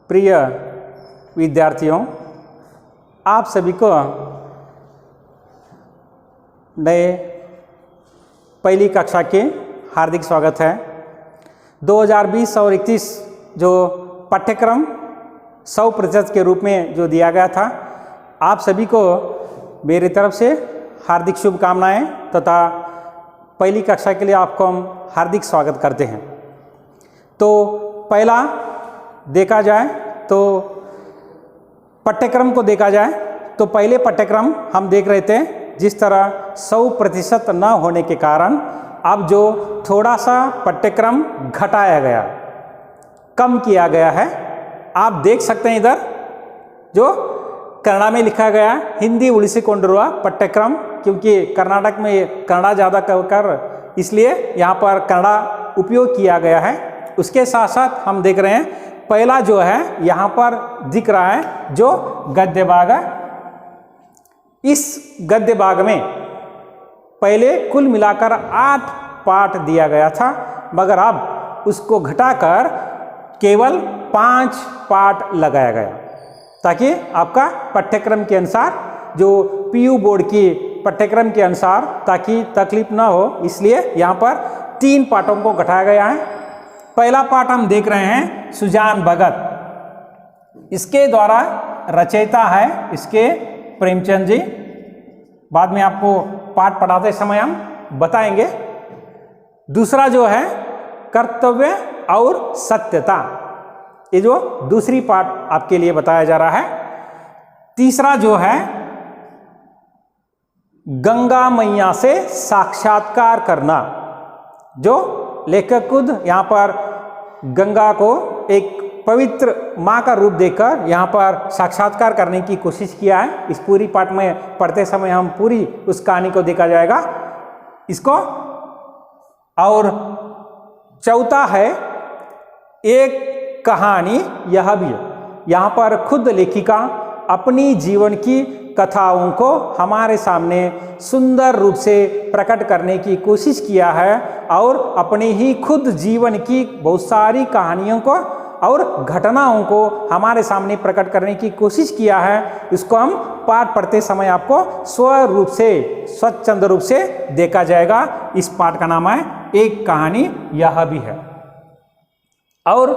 प्रिय विद्यार्थियों, आप सभी को नए पहली कक्षा के हार्दिक स्वागत है। 2020 और 21 जो पाठ्यक्रम 100% के रूप में जो दिया गया था, आप सभी को मेरी तरफ से हार्दिक शुभकामनाएं तथा पहली कक्षा के लिए आपको हम हार्दिक स्वागत करते हैं। तो पहला देखा जाए तो पाठ्यक्रम को देखा जाए तो पहले पाठ्यक्रम हम देख रहे थे, जिस तरह 100% न होने के कारण अब जो थोड़ा सा पाठ्यक्रम घटाया गया, कम किया गया है। आप देख सकते हैं इधर जो कन्नड़ा में लिखा गया हिंदी उलिसिकोंडिरुवा पाठ्यक्रम, क्योंकि कर्नाटक में कन्नड़ा ज़्यादा कर इसलिए यहाँ पर कन्नड़ा उपयोग किया गया है। उसके साथ साथ हम देख रहे हैं पहला जो है यहाँ पर दिख रहा है जो गद्य भाग है। इस गद्य भाग में पहले कुल मिलाकर 8 पाठ दिया गया था, मगर अब उसको घटाकर केवल 5 पाठ लगाया गया, ताकि आपका पाठ्यक्रम के अनुसार जो पीयू बोर्ड की पाठ्यक्रम के अनुसार ताकि तकलीफ ना हो, इसलिए यहाँ पर 3 पाठों को घटाया गया है। पहला पाठ हम देख रहे हैं सुजान भगत, इसके द्वारा रचयिता है इसके प्रेमचंद जी। बाद में आपको पाठ पढ़ाते समय हम बताएंगे। दूसरा जो है कर्तव्य और सत्यता, ये जो दूसरी पाठ आपके लिए बताया जा रहा है। तीसरा जो है गंगा मैया से साक्षात्कार करना, जो लेखक खुद यहाँ पर गंगा को एक पवित्र माँ का रूप देकर यहाँ पर साक्षात्कार करने की कोशिश किया है। इस पूरी पाठ में पढ़ते समय हम पूरी उस कहानी को देखा जाएगा इसको। और चौथा है एक कहानी यह भी, यहाँ पर खुद लेखिका अपनी जीवन की कथाओं को हमारे सामने सुंदर रूप से प्रकट करने की कोशिश किया है और अपने ही खुद जीवन की बहुत सारी कहानियों को और घटनाओं को हमारे सामने प्रकट करने की कोशिश किया है। इसको हम पाठ पढ़ते समय आपको स्वरूप से स्वच्छंद रूप से देखा जाएगा। इस पाठ का नाम है एक कहानी यह भी है। और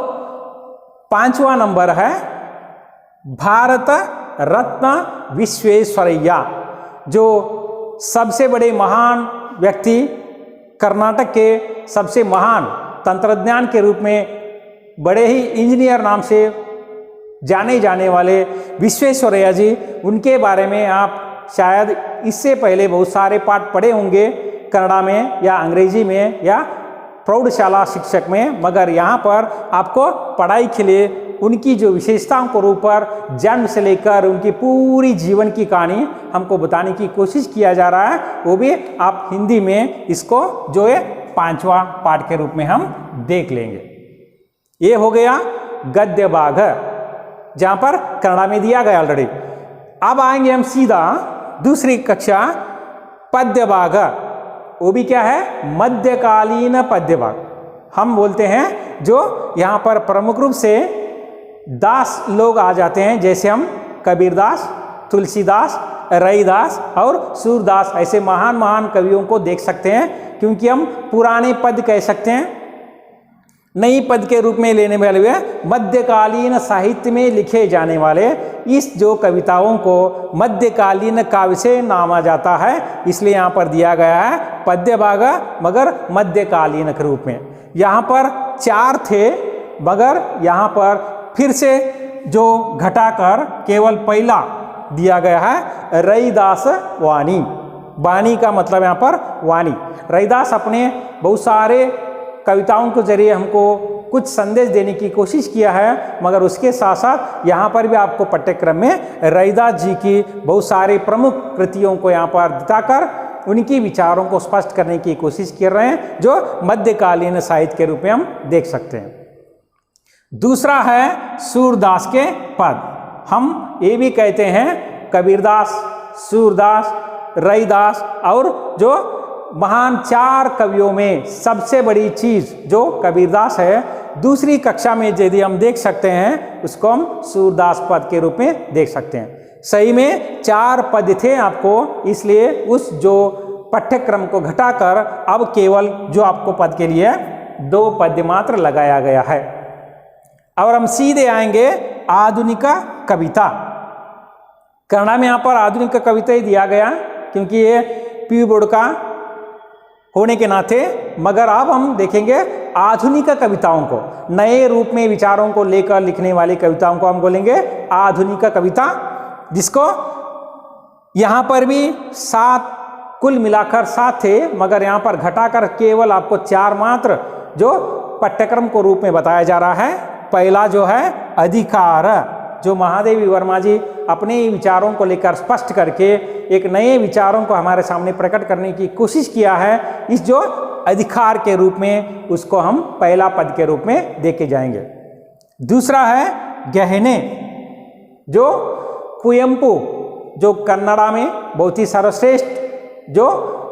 5वां नंबर है भारत रत्न विश्वेश्वरैया, जो सबसे बड़े महान व्यक्ति, कर्नाटक के सबसे महान तंत्रज्ञान के रूप में बड़े ही इंजीनियर नाम से जाने जाने वाले विश्वेश्वरैया जी, उनके बारे में आप शायद इससे पहले बहुत सारे पाठ पढ़े होंगे कन्नड़ा में या अंग्रेजी में या प्रौढ़शाला शिक्षक में, मगर यहाँ पर आपको पढ़ाई के लिए उनकी जो विशेषताओं को ऊपर जन्म से लेकर उनकी पूरी जीवन की कहानी हमको बताने की कोशिश किया जा रहा है। वो भी आप हिंदी में इसको जो है 5वां पाठ के रूप में हम देख लेंगे। ये हो गया गद्य भाग, जहाँ पर कन्नड़ा में दिया गया ऑलरेडी। अब आएंगे हम सीधा दूसरी कक्षा पद्य भाग। वो भी क्या है? मध्यकालीन पद्य भाग हम बोलते हैं, जो यहाँ पर प्रमुख रूप से दास लोग आ जाते हैं, जैसे हम कबीरदास, तुलसीदास, रैदास और सूरदास, ऐसे महान महान कवियों को देख सकते हैं। क्योंकि हम पुराने पद कह सकते हैं, नई पद के रूप में लेने वाले हुए मध्यकालीन साहित्य में लिखे जाने वाले इस जो कविताओं को मध्यकालीन काव्य से नामा जाता है, इसलिए यहाँ पर दिया गया है पद्य भाग, मगर मध्यकालीन के रूप में। यहाँ पर 4 थे, मगर यहाँ पर फिर से जो घटाकर केवल पहला दिया गया है रैदास वाणी। वाणी का मतलब यहाँ पर वाणी। रैदास अपने बहुत सारे कविताओं के जरिए हमको कुछ संदेश देने की कोशिश किया है, मगर उसके साथ साथ यहाँ पर भी आपको पाठ्यक्रम में रैदास जी की बहुत सारे प्रमुख कृतियों को यहाँ पर दिखाकर उनकी विचारों को स्पष्ट करने की कोशिश कर रहे हैं, जो मध्यकालीन साहित्य के रूप में हम देख सकते हैं। दूसरा है सूरदास के पद। हम ये भी कहते हैं कबीरदास, सूरदास, रैदास और जो महान 4 कवियों में सबसे बड़ी चीज जो कबीरदास है, दूसरी कक्षा में यदि हम देख सकते हैं उसको हम सूरदास पद के रूप में देख सकते हैं। सही में 4 पद थे आपको, इसलिए उस जो पाठ्यक्रम को घटाकर अब केवल जो आपको पद के लिए 2 पद्य मात्र लगाया गया है। और हम सीधे आएंगे आधुनिक कविता। कन्नड़ा में यहाँ पर आधुनिक कविता ही दिया गया क्योंकि ये पीयू बोर्ड का होने के नाते, मगर अब हम देखेंगे आधुनिक कविताओं को, नए रूप में विचारों को लेकर लिखने वाली कविताओं को हम बोलेंगे आधुनिक कविता, जिसको यहाँ पर भी 7 कुल मिलाकर 7 थे, मगर यहाँ पर घटाकर केवल आपको 4 मात्र जो पाठ्यक्रम को रूप में बताया जा रहा है। पहला जो है अधिकार, जो महादेवी वर्मा जी अपने विचारों को लेकर स्पष्ट करके एक नए विचारों को हमारे सामने प्रकट करने की कोशिश किया है, इस जो अधिकार के रूप में उसको हम पहला पद के रूप में देखे जाएंगे। दूसरा है गहने, जो कुवेंपु जो कन्नड़ा में बहुत ही सर्वश्रेष्ठ जो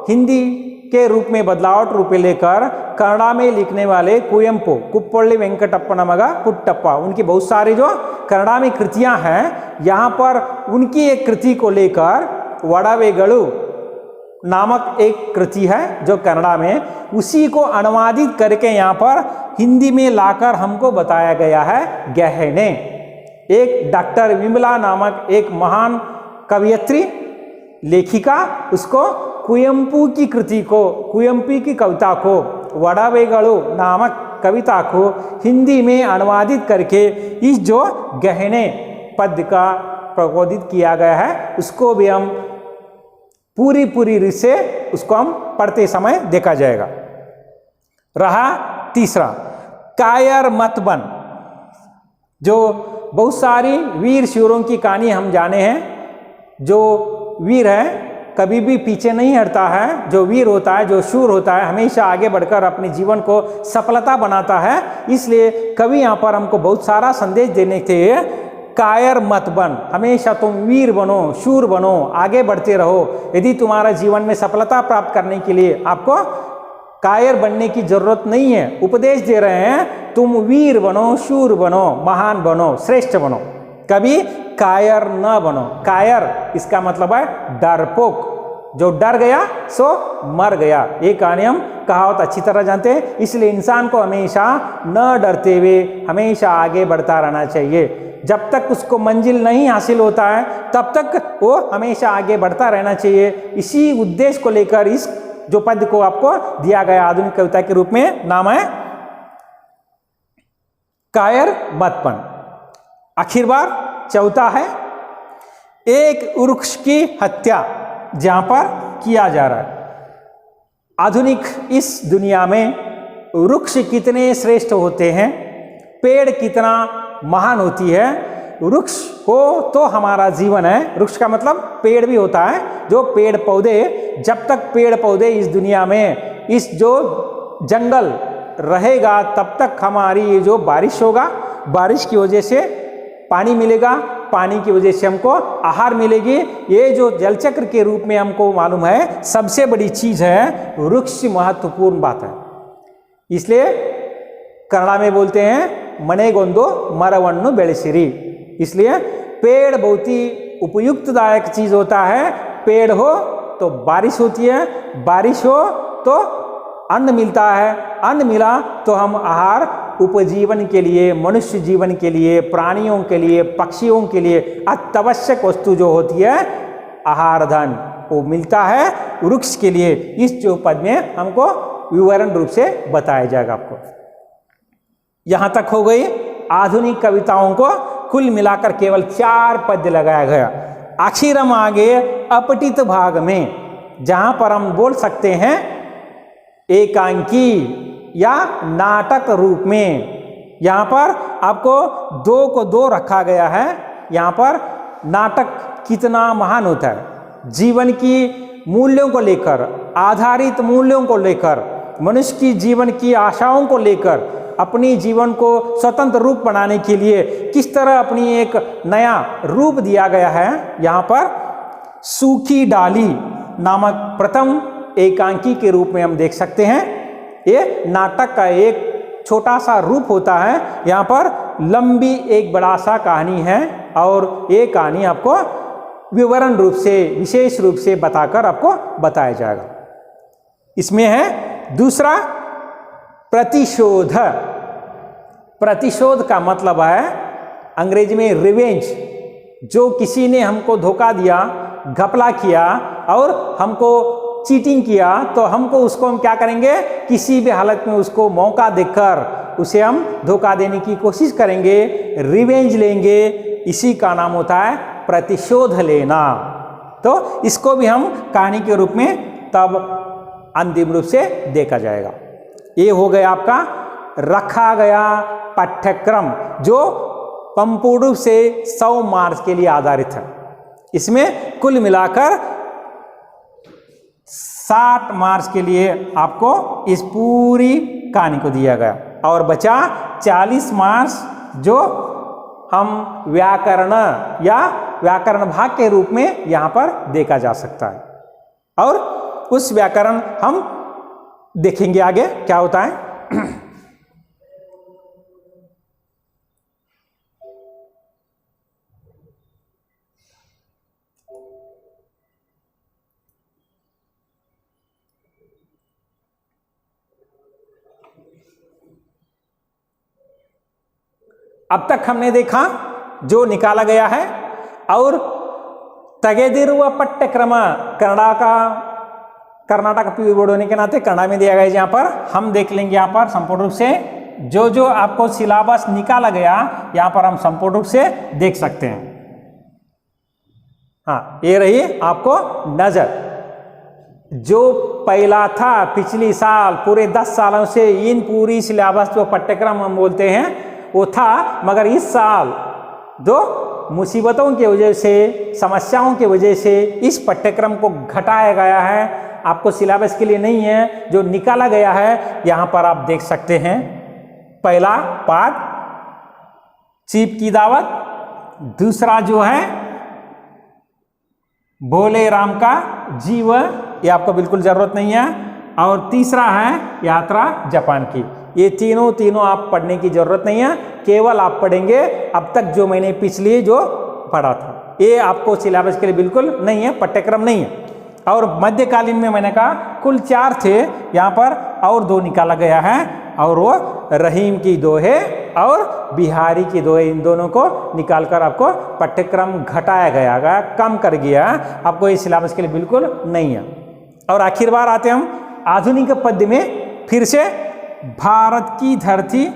हिंदी के रूप में बदलावट रूप लेकर कन्नड़ा में लिखने वाले कुवेंपु कुप्पल्ली वेंकटप्पन मगा पुट्टप्पा, उनकी बहुत सारी जो कन्नड़ा में कृतियां हैं, यहाँ पर उनकी एक कृति को लेकर वड़ावेगलु नामक एक कृति है जो कन्नड़ा में, उसी को अनुवादित करके यहाँ पर हिंदी में लाकर हमको बताया गया है गहने। एक डॉक्टर विमला नामक एक महान कवयित्री लेखिका उसको कुवेंपु की कृति को, कुवेंपु की कविता को, वड़ावेगलु नामक कविता को हिंदी में अनुवादित करके इस जो गहने पद का प्रबोधित किया गया है, उसको भी हम पूरी रीत से उसको हम पढ़ते समय देखा जाएगा। रहा तीसरा कायर मत बन, जो बहुत सारी वीर शूरों की कहानी हम जाने हैं। जो वीर है कभी भी पीछे नहीं हटता है, जो वीर होता है, जो शूर होता है, हमेशा आगे बढ़कर अपने जीवन को सफलता बनाता है। इसलिए कवि यहाँ पर हमको बहुत सारा संदेश देने के लिए कायर मत बन, हमेशा तुम वीर बनो, शूर बनो, आगे बढ़ते रहो। यदि तुम्हारा जीवन में सफलता प्राप्त करने के लिए आपको कायर बनने की जरूरत नहीं है, उपदेश दे रहे हैं तुम वीर बनो, शूर बनो, महान बनो, श्रेष्ठ बनो, कभी कायर न बनो। कायर इसका मतलब है डरपोक, जो डर गया सो मर गया। ये कहानी हम कहावत अच्छी तरह जानते हैं। इसलिए इंसान को हमेशा न डरते हुए हमेशा आगे बढ़ता रहना चाहिए। जब तक उसको मंजिल नहीं हासिल होता है तब तक वो हमेशा आगे बढ़ता रहना चाहिए। इसी उद्देश्य को लेकर इस जो पद को आपको दिया गया आधुनिक कविता के रूप में नाम है कायर मतपन। आखिर बार चौथा है एक वृक्ष की हत्या, जहां पर किया जा रहा है। आधुनिक इस दुनिया में वृक्ष कितने श्रेष्ठ होते हैं, पेड़ कितना महान होती है। वृक्ष हो तो हमारा जीवन है। वृक्ष का मतलब पेड़ भी होता है, जो पेड़ पौधे, जब तक पेड़ पौधे इस दुनिया में, इस जो जंगल रहेगा तब तक हमारी ये जो बारिश होगा, बारिश की वजह से पानी मिलेगा, पानी की वजह से हमको आहार मिलेगी। ये जो जलचक्र के रूप में हमको मालूम है सबसे बड़ी चीज है वृक्ष, महत्वपूर्ण बात है। इसलिए कन्नड़ा में बोलते हैं मनेगोंदो मरवन्नु बेळसिरी। इसलिए पेड़ बहुत ही उपयुक्तदायक चीज होता है। पेड़ हो तो बारिश होती है, बारिश हो तो अन्न मिलता है, अन्न मिला तो हम आहार उपजीवन के लिए, मनुष्य जीवन के लिए, प्राणियों के लिए, पक्षियों के लिए अत्यावश्यक वस्तु जो होती है आहार धन, वो मिलता है वृक्ष के लिए। इस जो पद में हमको विवरण रूप से बताया जाएगा आपको। यहां तक हो गई आधुनिक कविताओं को कुल मिलाकर केवल 4 पद्य लगाया गया। आखिर हम आगे अपठित भाग में, जहां पर हम बोल सकते हैं एकांकी या नाटक रूप में। यहां पर आपको 2 को 2 रखा गया है। यहां पर नाटक कितना महान होता है, जीवन की मूल्यों को लेकर, आधारित मूल्यों को लेकर, मनुष्य की जीवन की आशाओं को लेकर, अपनी जीवन को स्वतंत्र रूप बनाने के लिए किस तरह अपनी एक नया रूप दिया गया है। यहाँ पर सूखी डाली नामक प्रथम एकांकी के रूप में हम देख सकते हैं। ये नाटक का एक छोटा सा रूप होता है, यहाँ पर लंबी एक बड़ा सा कहानी है और ये कहानी आपको विवरण रूप से, विशेष रूप से बताकर आपको बताया जाएगा। इसमें है दूसरा प्रतिशोध। प्रतिशोध का मतलब है अंग्रेजी में रिवेंज। जो किसी ने हमको धोखा दिया, घपला किया और हमको चीटिंग किया, तो हमको उसको हम क्या करेंगे, किसी भी हालत में उसको मौका देकर उसे हम धोखा देने की कोशिश करेंगे, रिवेंज लेंगे। इसी का नाम होता है प्रतिशोध लेना। तो इसको भी हम कहानी के रूप में तब अंतिम रूप से देखा जाएगा। ये हो गया आपका रखा गया पाठ्यक्रम, जो संपूर्ण रूप से 100 मार्क्स के लिए आधारित है। इसमें कुल मिलाकर 60 मार्क्स के लिए आपको इस पूरी कहानी को दिया गया और बचा 40 मार्क्स जो हम व्याकरण या व्याकरण भाग के रूप में यहाँ पर देखा जा सकता है और उस व्याकरण हम देखेंगे आगे क्या होता है। अब तक हमने देखा जो निकाला गया है और तगेदिरुव पाठ्यक्रम कर्नाटक पीयू बोर्ड होने के नाते कन्नड़ा में दिया गया है। यहाँ पर हम देख लेंगे यहाँ पर संपूर्ण रूप से जो जो आपको सिलेबस निकाला गया यहाँ पर हम संपूर्ण रूप से देख सकते हैं। हाँ, ये रही आपको नजर। जो पहला था पिछली साल पूरे 10 सालों से इन पूरी सिलेबस जो पाठ्यक्रम हम बोलते हैं वो था, मगर इस साल जो मुसीबतों की वजह से, समस्याओं की वजह से इस पाठ्यक्रम को घटाया गया है। आपको सिलेबस के लिए नहीं है, जो निकाला गया है यहाँ पर आप देख सकते हैं। पहला पाठ चीफ की दावत, दूसरा जो है भोले राम का जीव, ये आपको बिल्कुल जरूरत नहीं है, और तीसरा है यात्रा जापान की। ये तीनों आप पढ़ने की जरूरत नहीं है, केवल आप पढ़ेंगे अब तक जो मैंने पिछले जो पढ़ा था। ये आपको सिलेबस के लिए बिल्कुल नहीं है, पाठ्यक्रम नहीं है। और मध्यकालीन में मैंने कहा कुल 4 थे, यहाँ पर और 2 निकाला गया है और वो रहीम की दोहे और बिहारी की दोहे, इन दोनों को निकालकर आपको पाठ्यक्रम घटाया गया, कम कर गया। आपको ये सिलेबस के लिए बिल्कुल नहीं है। और आखिर बार आते हम आधुनिक पद्य में, फिर से भारत की धरती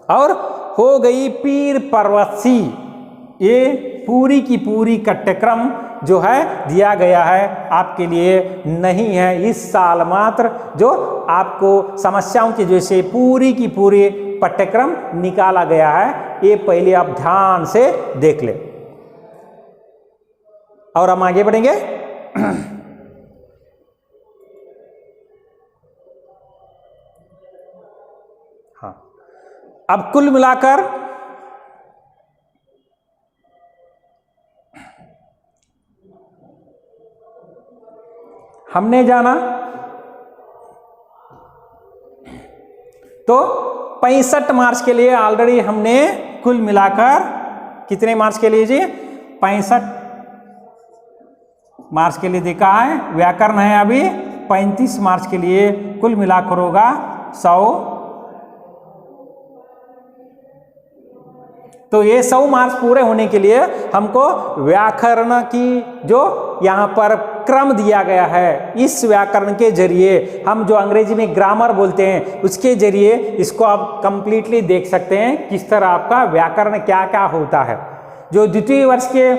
और हो गई पीर पर्वत सी, ये पूरी की पूरी पाठ्यक्रम जो है दिया गया है आपके लिए नहीं है। इस साल मात्र जो आपको समस्याओं की वजह से पूरी की पूरी पाठ्यक्रम निकाला गया है, ये पहले आप ध्यान से देख ले। और हम आगे बढ़ेंगे। हाँ, अब कुल मिलाकर हमने जाना तो 65 मार्क्स के लिए ऑलरेडी हमने कुल मिलाकर कितने मार्क्स के लिए जी, 65 मार्क्स के लिए देखा है। व्याकरण है अभी 35 मार्क्स के लिए, कुल मिलाकर होगा 100। तो ये 100 मार्क्स पूरे होने के लिए हमको व्याकरण की जो यहाँ पर क्रम दिया गया है, इस व्याकरण के जरिए हम जो अंग्रेजी में ग्रामर बोलते हैं उसके जरिए इसको आप कंप्लीटली देख सकते हैं किस तरह आपका व्याकरण क्या क्या होता है। जो द्वितीय वर्ष के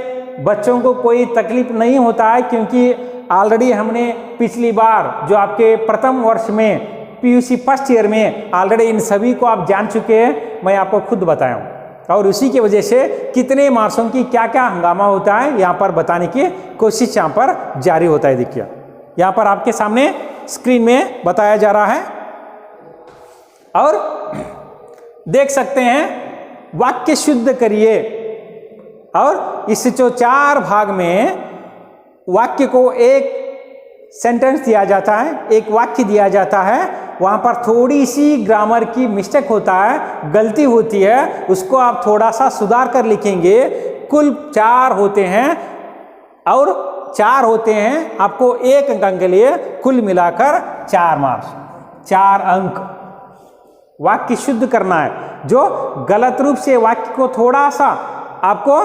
बच्चों को कोई तकलीफ नहीं होता है, क्योंकि ऑलरेडी हमने पिछली बार जो आपके प्रथम वर्ष में पीयूसी फर्स्ट ईयर में ऑलरेडी इन सभी को आप जान चुके हैं, मैं आपको खुद बताया हूँ। और उसी की वजह से कितने मार्क्सों की क्या क्या हंगामा होता है यहाँ पर बताने की कोशिश यहाँ पर जारी होता है। देखिए यहाँ पर आपके सामने स्क्रीन में बताया जा रहा है और देख सकते हैं। वाक्य शुद्ध करिए, और इस जो 4 भाग में वाक्य को एक सेंटेंस दिया जाता है, एक वाक्य दिया जाता है, वहाँ पर थोड़ी सी ग्रामर की मिस्टेक होता है, गलती होती है, उसको आप थोड़ा सा सुधार कर लिखेंगे। कुल 4 होते हैं और 4 होते हैं, आपको 1 अंक के लिए कुल मिलाकर 4 मार्क्स, 4 अंक। वाक्य शुद्ध करना है। जो गलत रूप से वाक्य को थोड़ा सा आपको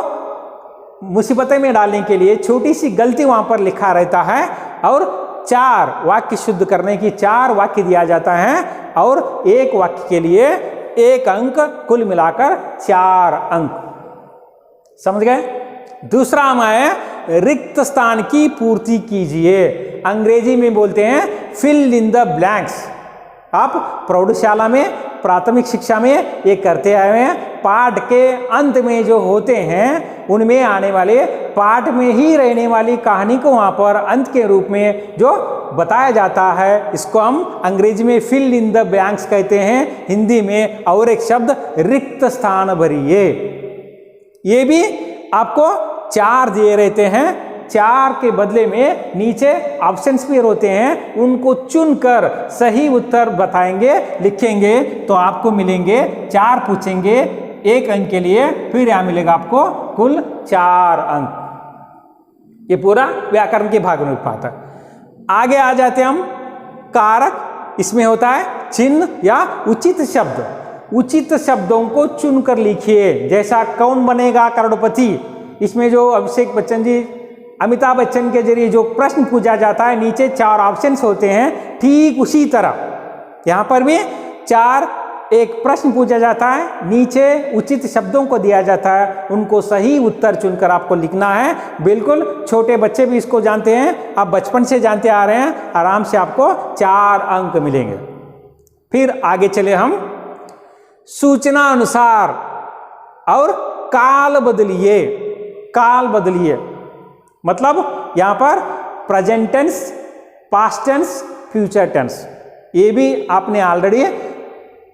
मुसीबतें में डालने के लिए छोटी सी गलती वहां पर लिखा रहता है और 4 वाक्य शुद्ध करने की 4 वाक्य दिया जाता है और 1 वाक्य के लिए 1 अंक, कुल मिलाकर 4 अंक। समझ गए? दूसरा हम है रिक्त स्थान की पूर्ति कीजिए। अंग्रेजी में बोलते हैं फिल इन द ब्लैंक्स। आप प्रौढ़शाला में, प्राथमिक शिक्षा में ये करते आए हैं। पाठ के अंत में जो होते हैं उनमें आने वाले पाठ में ही रहने वाली कहानी को वहाँ पर अंत के रूप में जो बताया जाता है, इसको हम अंग्रेजी में फिल इन द ब्लैंक्स कहते हैं। हिंदी में और एक शब्द रिक्त स्थान भरिए। ये भी आपको 4 दिए रहते हैं। 4 के बदले में नीचे ऑप्शंस भी होते हैं, उनको चुनकर सही उत्तर बताएंगे, लिखेंगे तो आपको मिलेंगे 4 पूछेंगे 1 अंक के लिए, फिर यहाँ मिलेगा आपको कुल 4 अंक। ये पूरा व्याकरण के भाग में पाता है। आगे आ जाते हैं हम कारक। इसमें होता है चिन्ह या उचित शब्द। उचित शब्दों को चुनकर लिखिए। जैसा कौन बनेगा करोड़पति, इसमें जो अभिषेक बच्चन जी, अमिताभ बच्चन के जरिए जो प्रश्न पूछा जाता है, नीचे 4 ऑप्शंस होते हैं, ठीक उसी तरह यहाँ पर भी 4 एक प्रश्न पूछा जाता है, नीचे उचित शब्दों को दिया जाता है, उनको सही उत्तर चुनकर आपको लिखना है। बिल्कुल छोटे बच्चे भी इसको जानते हैं, आप बचपन से जानते आ रहे हैं, आराम से आपको 4 अंक मिलेंगे। फिर आगे चले हम सूचना अनुसार और काल बदलिए। काल बदलिए मतलब यहां पर present tense, past tense, future tense. ये भी आपने ऑलरेडी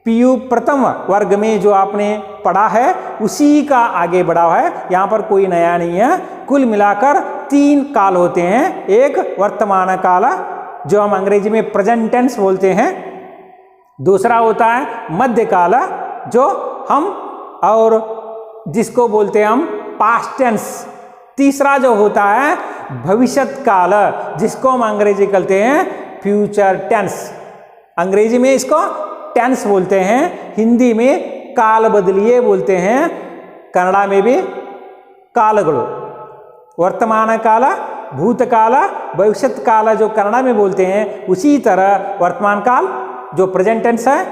पीयू प्रथम वर्ग में जो आपने पढ़ा है उसी का आगे बढ़ा है, यहां पर कोई नया नहीं है। कुल मिलाकर 3 काल होते हैं। एक वर्तमान काल जो हम अंग्रेजी में प्रेजेंट टेंस बोलते हैं, दूसरा होता है मध्यकाल जो हम और जिसको बोलते हैं हम पास्ट टेंस, तीसरा जो होता है भविष्यत काल जिसको हम अंग्रेजी कहते हैं फ्यूचर टेंस। अंग्रेजी में इसको टेंस बोलते हैं, हिंदी में काल बदलिए बोलते हैं, कन्नड़ा में भी कालगलो। वर्तमान काल, भूतकाल, भविष्यत काल जो कन्नड़ा में बोलते हैं, उसी तरह वर्तमान काल जो प्रेजेंट टेंस है,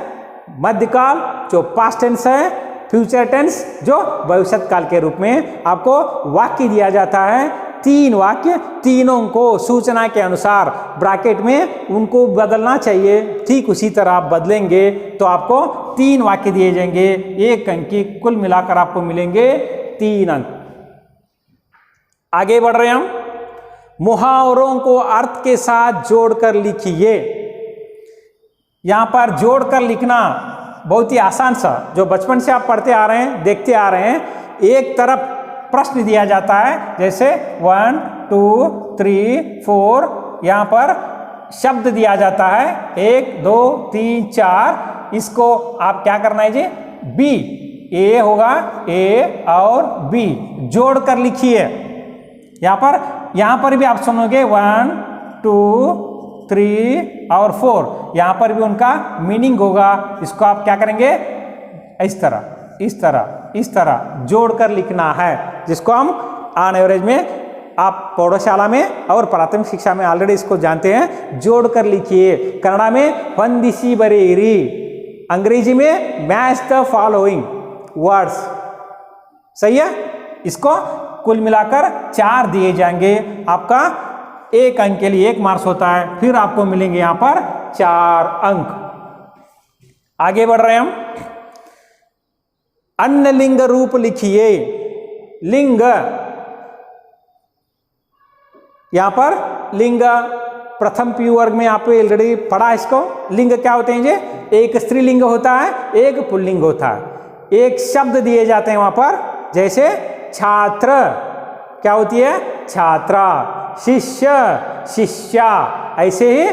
मध्यकाल जो पास्ट टेंस है, फ्यूचर टेंस जो भविष्यत काल के रूप में आपको वाक्य दिया जाता है। 3 वाक्य, तीनों को सूचना के अनुसार ब्रैकेट में उनको बदलना चाहिए। ठीक उसी तरह आप बदलेंगे तो आपको 3 वाक्य दिए जाएंगे, 1 अंक की, कुल मिलाकर आपको मिलेंगे 3 अंक। आगे बढ़ रहे हैं हम। मुहावरों को अर्थ के साथ जोड़कर लिखिए। यहां पर जोड़कर लिखना बहुत ही आसान सा, जो बचपन से आप पढ़ते आ रहे हैं, देखते आ रहे हैं। एक तरफ प्रश्न दिया जाता है, जैसे 1 2 3 4, यहाँ पर शब्द दिया जाता है 1 2 3 4। इसको आप क्या करना है जी, बी, ए होगा ए और बी जोड़कर लिखिए। यहाँ पर भी आप सुनोगे 1 2 3 और 4, यहाँ पर भी उनका मीनिंग होगा। इसको आप क्या करेंगे, इस तरह जोड़कर लिखना है, जिसको हम ऑन एवरेज में आप प्रौढ़शाला में और प्राथमिक शिक्षा में ऑलरेडी इसको जानते हैं। जोड़कर लिखिए। कन्नड़ा में ವಂದಿಸಿ ಬರೆಯಿರಿ, अंग्रेजी में मैच द फॉलोइंग वर्ड्स। सही है। इसको कुल मिलाकर 4 दिए जाएंगे। आपका 1 अंक के लिए 1 मार्क्स होता है, फिर आपको मिलेंगे यहां पर 4 अंक। आगे बढ़ रहे हैं हम। अन्य लिंग रूप लिखिए। लिंग, यहां पर लिंग प्रथम पीयू वर्ग में आपने ऑलरेडी पढ़ा इसको। लिंग क्या होते हैं जी, एक स्त्रीलिंग होता है, एक पुल्लिंग होता है। एक शब्द दिए जाते हैं वहां पर, जैसे छात्र क्या होती है, छात्रा, शिष्य शिष्या। ऐसे ही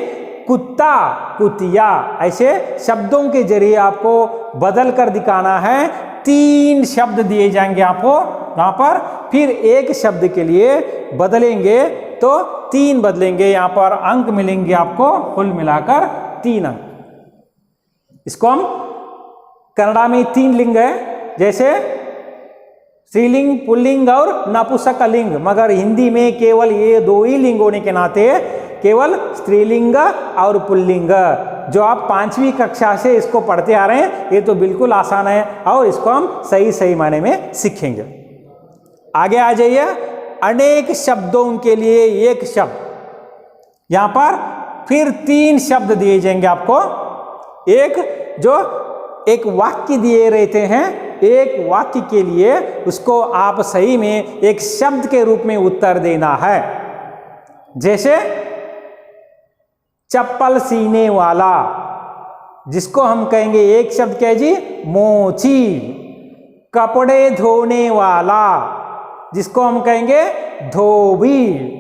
कुत्ता, कुतिया, ऐसे शब्दों के जरिए आपको बदल कर दिखाना है। 3 शब्द दिए जाएंगे आपको यहाँ पर, फिर एक शब्द के लिए बदलेंगे तो 3 बदलेंगे, यहाँ पर अंक मिलेंगे आपको कुल मिलाकर 3 अंक। इसको हम कन्नड़ा में 3 लिंग है, जैसे स्त्रीलिंग, पुल्लिंग और नपुंसकलिंग, मगर हिंदी में केवल ये 2 ही लिंग होने के नाते केवल स्त्रीलिंग और पुल्लिंग, जो आप 5वीं कक्षा से इसको पढ़ते आ रहे हैं, ये तो बिल्कुल आसान है और इसको हम सही सही मायने में सीखेंगे। आगे आ जाइए, अनेक शब्दों के लिए एक शब्द, यहां पर फिर 3 शब्द दिए जाएंगे आपको। एक जो एक वाक्य दिए रहते हैं, एक वाक्य के लिए उसको आप सही में एक शब्द के रूप में उत्तर देना है। जैसे चप्पल सीने वाला, जिसको हम कहेंगे एक शब्द क्या जी, मोची। कपड़े धोने वाला, जिसको हम कहेंगे धोबी।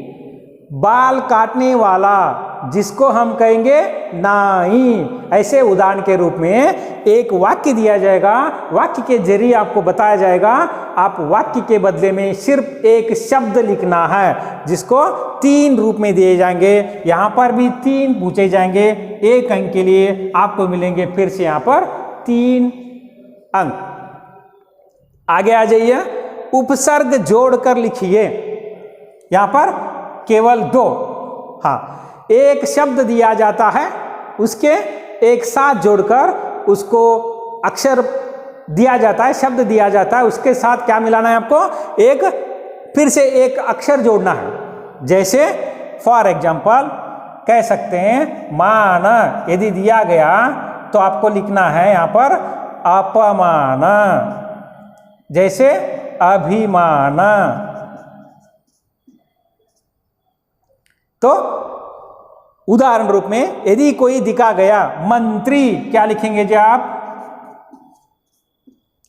बाल काटने वाला, जिसको हम कहेंगे नाई। ऐसे उदाहरण के रूप में एक वाक्य दिया जाएगा, वाक्य के जरिए आपको बताया जाएगा, आप वाक्य के बदले में सिर्फ एक शब्द लिखना है, जिसको 3 रूप में दिए जाएंगे। यहाँ पर भी 3 पूछे जाएंगे, 1 अंक के लिए आपको मिलेंगे फिर से यहाँ पर 3 अंक। आगे आ जाइए, उपसर्ग जोड़कर लिखिए। यहाँ पर केवल 2, हाँ, एक शब्द दिया जाता है, उसके एक साथ जोड़कर उसको अक्षर दिया जाता है, शब्द दिया जाता है, उसके साथ क्या मिलाना है आपको, एक फिर से एक अक्षर जोड़ना है। जैसे फॉर एग्जाम्पल कह सकते हैं मान, यदि दिया गया तो आपको लिखना है यहाँ पर अपमान। जैसे अभिमान, तो उदाहरण रूप में यदि कोई दिखा गया मंत्री, क्या लिखेंगे जी आप,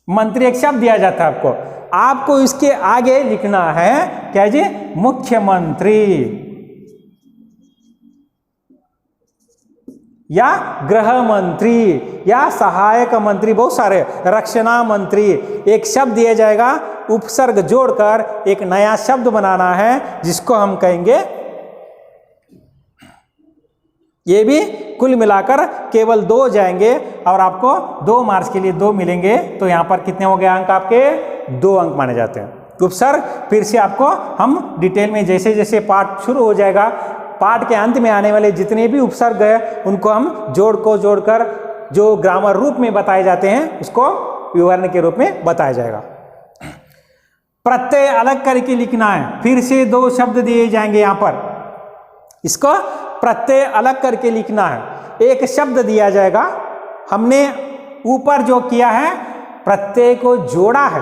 मंत्री एक शब्द दिया जाता है आपको इसके आगे लिखना है क्या जी, मुख्यमंत्री या गृह मंत्री या सहायक मंत्री, बहुत सारे, रक्षणा मंत्री। एक शब्द दिया जाएगा, उपसर्ग जोड़कर एक नया शब्द बनाना है, जिसको हम कहेंगे, ये भी कुल मिलाकर केवल 2 जाएंगे और आपको 2 मार्क्स के लिए 2 मिलेंगे। तो यहाँ पर कितने हो गए अंक आपके, 2 अंक माने जाते हैं। उपसर्ग फिर से आपको हम डिटेल में जैसे जैसे पाठ शुरू हो जाएगा, पाठ के अंत में आने वाले जितने भी उपसर्ग है उनको हम जोड़कर जो ग्रामर रूप में बताए जाते हैं उसको विवरण के रूप में बताया जाएगा। प्रत्यय अलग करके लिखना है, फिर से 2 शब्द दिए जाएंगे यहाँ पर, इसको प्रत्यय अलग करके लिखना है। एक शब्द दिया जाएगा, हमने ऊपर जो किया है प्रत्यय को जोड़ा है,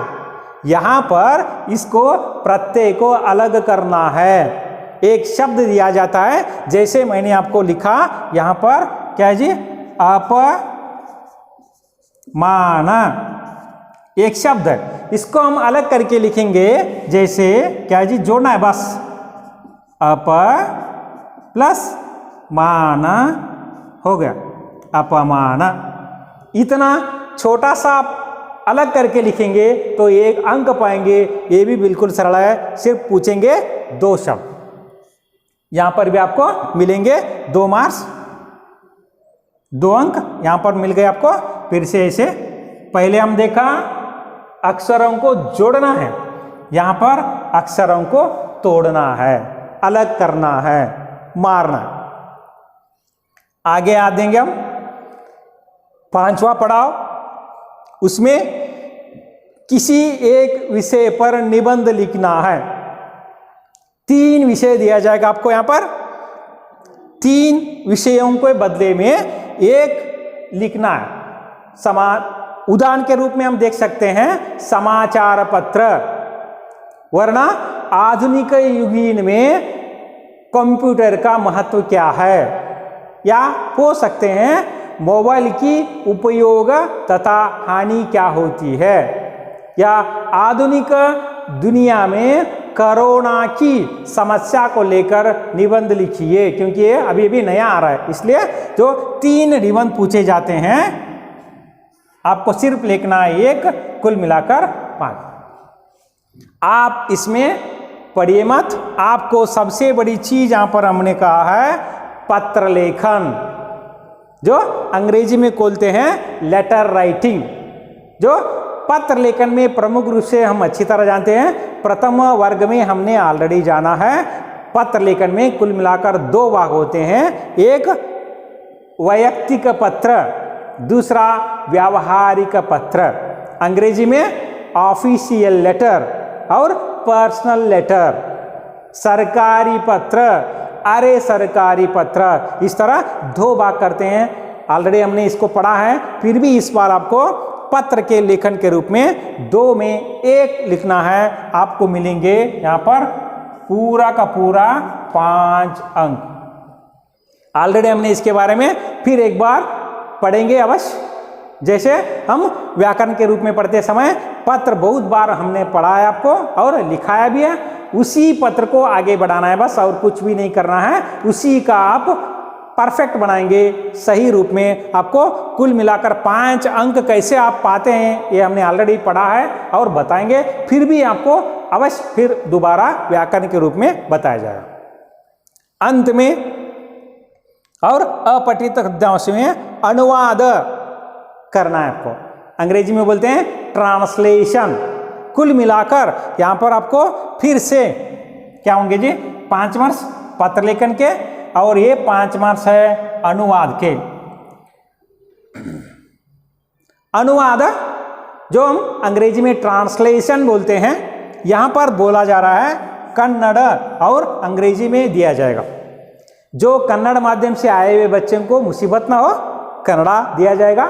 यहाँ पर इसको प्रत्यय को अलग करना है। एक शब्द दिया जाता है, जैसे मैंने आपको लिखा यहाँ पर क्या है जी, अपमान, एक शब्द है, इसको हम अलग करके लिखेंगे। जैसे क्या है जी, जोड़ना है बस, अप प्लस मान हो गया, अपमान। इतना छोटा सा आप अलग करके लिखेंगे तो 1 अंक पाएंगे। ये भी बिल्कुल सरल है, सिर्फ पूछेंगे 2 शब्द, यहां पर भी आपको मिलेंगे 2 मार्क्स, 2 अंक यहां पर मिल गए आपको। फिर से ऐसे पहले हम देखा अक्षरों को जोड़ना है, यहां पर अक्षरों को तोड़ना है, अलग करना है, मारना। आगे आ देंगे हम 5वां पड़ाव, उसमें किसी एक विषय पर निबंध लिखना है। 3 विषय दिया जाएगा आपको, यहां पर 3 विषयों के बदले में एक लिखना है। उदाहरण के रूप में हम देख सकते हैं समाचार पत्र, वरना आधुनिक युगीन में कंप्यूटर का महत्व क्या है, या हो सकते हैं मोबाइल की उपयोग तथा हानि क्या होती है, या आधुनिक दुनिया में कोरोना की समस्या को लेकर निबंध लिखिए, क्योंकि ये अभी अभी नया आ रहा है, इसलिए जो 3 निबंध पूछे जाते हैं आपको सिर्फ लिखना है एक, कुल मिलाकर 5। आप इसमें पढ़िए मत, आपको सबसे बड़ी चीज यहां पर हमने कहा है पत्र लेखन, जो अंग्रेजी में बोलते हैं लेटर राइटिंग। जो पत्र लेखन में प्रमुख रूप से हम अच्छी तरह जानते हैं, प्रथम वर्ग में हमने ऑलरेडी जाना है। पत्र लेखन में कुल मिलाकर 2 भाग होते हैं, एक वैयक्तिक पत्र, दूसरा व्यावहारिक पत्र। अंग्रेजी में ऑफिशियल लेटर और पर्सनल लेटर, सरकारी पत्र, अरे सरकारी पत्र, इस तरह 2 भाग करते हैं। ऑलरेडी हमने इसको पढ़ा है, फिर भी इस बार आपको पत्र के लेखन के रूप में 2 में 1 लिखना है। आपको मिलेंगे यहां पर पूरा का पूरा 5 अंक। ऑलरेडी हमने इसके बारे में फिर एक बार पढ़ेंगे अवश्य, जैसे हम व्याकरण के रूप में पढ़ते समय पत्र बहुत बार हमने पढ़ा है आपको और लिखाया भी है, उसी पत्र को आगे बढ़ाना है बस, और कुछ भी नहीं करना है। उसी का आप परफेक्ट बनाएंगे सही रूप में। आपको कुल मिलाकर 5 अंक कैसे आप पाते हैं ये हमने ऑलरेडी पढ़ा है और बताएंगे, फिर भी आपको अवश्य फिर दोबारा व्याकरण के रूप में बताया जाएगा। अंत में और अपठित शब्दांशों में अनुवाद करना है आपको, अंग्रेजी में बोलते हैं ट्रांसलेशन। कुल मिलाकर यहां पर आपको फिर से क्या होंगे जी, 5 मार्क्स पत्र लेखन के, और ये 5 मार्क्स है अनुवाद के। अनुवाद जो हम अंग्रेजी में ट्रांसलेशन बोलते हैं, यहां पर बोला जा रहा है कन्नड़ और अंग्रेजी में दिया जाएगा। जो कन्नड़ माध्यम से आए हुए बच्चों को मुसीबत ना हो, कन्नड़ा दिया जाएगा।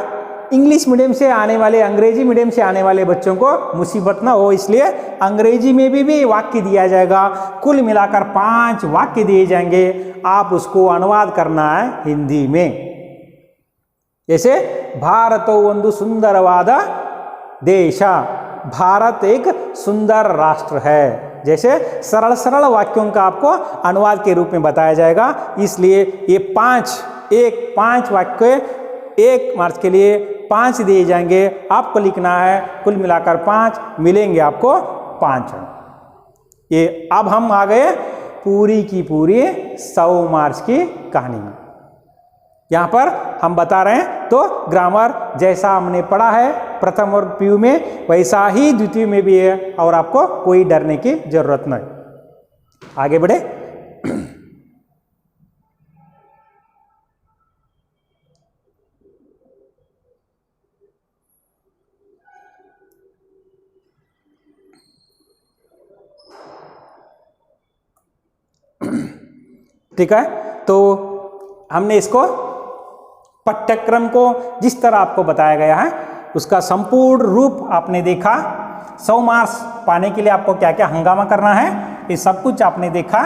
इंग्लिश मीडियम से आने वाले, अंग्रेजी मीडियम से आने वाले बच्चों को मुसीबत ना हो, इसलिए अंग्रेजी में भी वाक्य दिया जाएगा। कुल मिलाकर 5 वाक्य दिए जाएंगे, आप उसको अनुवाद करना है हिंदी में। जैसे भारतो ಒಂದು सुंदरवाद देश, भारत एक सुंदर राष्ट्र है। जैसे सरल सरल वाक्यों का आपको अनुवाद के रूप में बताया जाएगा, इसलिए ये 5 वाक्य 1 मार्क्स के लिए 5 दिए जाएंगे। आपको लिखना है कुल मिलाकर 5, मिलेंगे आपको 5। ये अब हम आ गए पूरी की पूरी 100 मार्क्स की कहानी में। यहाँ पर हम बता रहे हैं तो ग्रामर जैसा हमने पढ़ा है प्रथम और पीयू में, वैसा ही द्वितीय में भी है, और आपको कोई डरने की जरूरत नहीं। आगे बढ़े। ठीक है, तो हमने इसको पाठ्यक्रम को जिस तरह आपको बताया गया है उसका संपूर्ण रूप आपने देखा। 100 मार्क्स पाने के लिए आपको क्या क्या हंगामा करना है ये सब कुछ आपने देखा।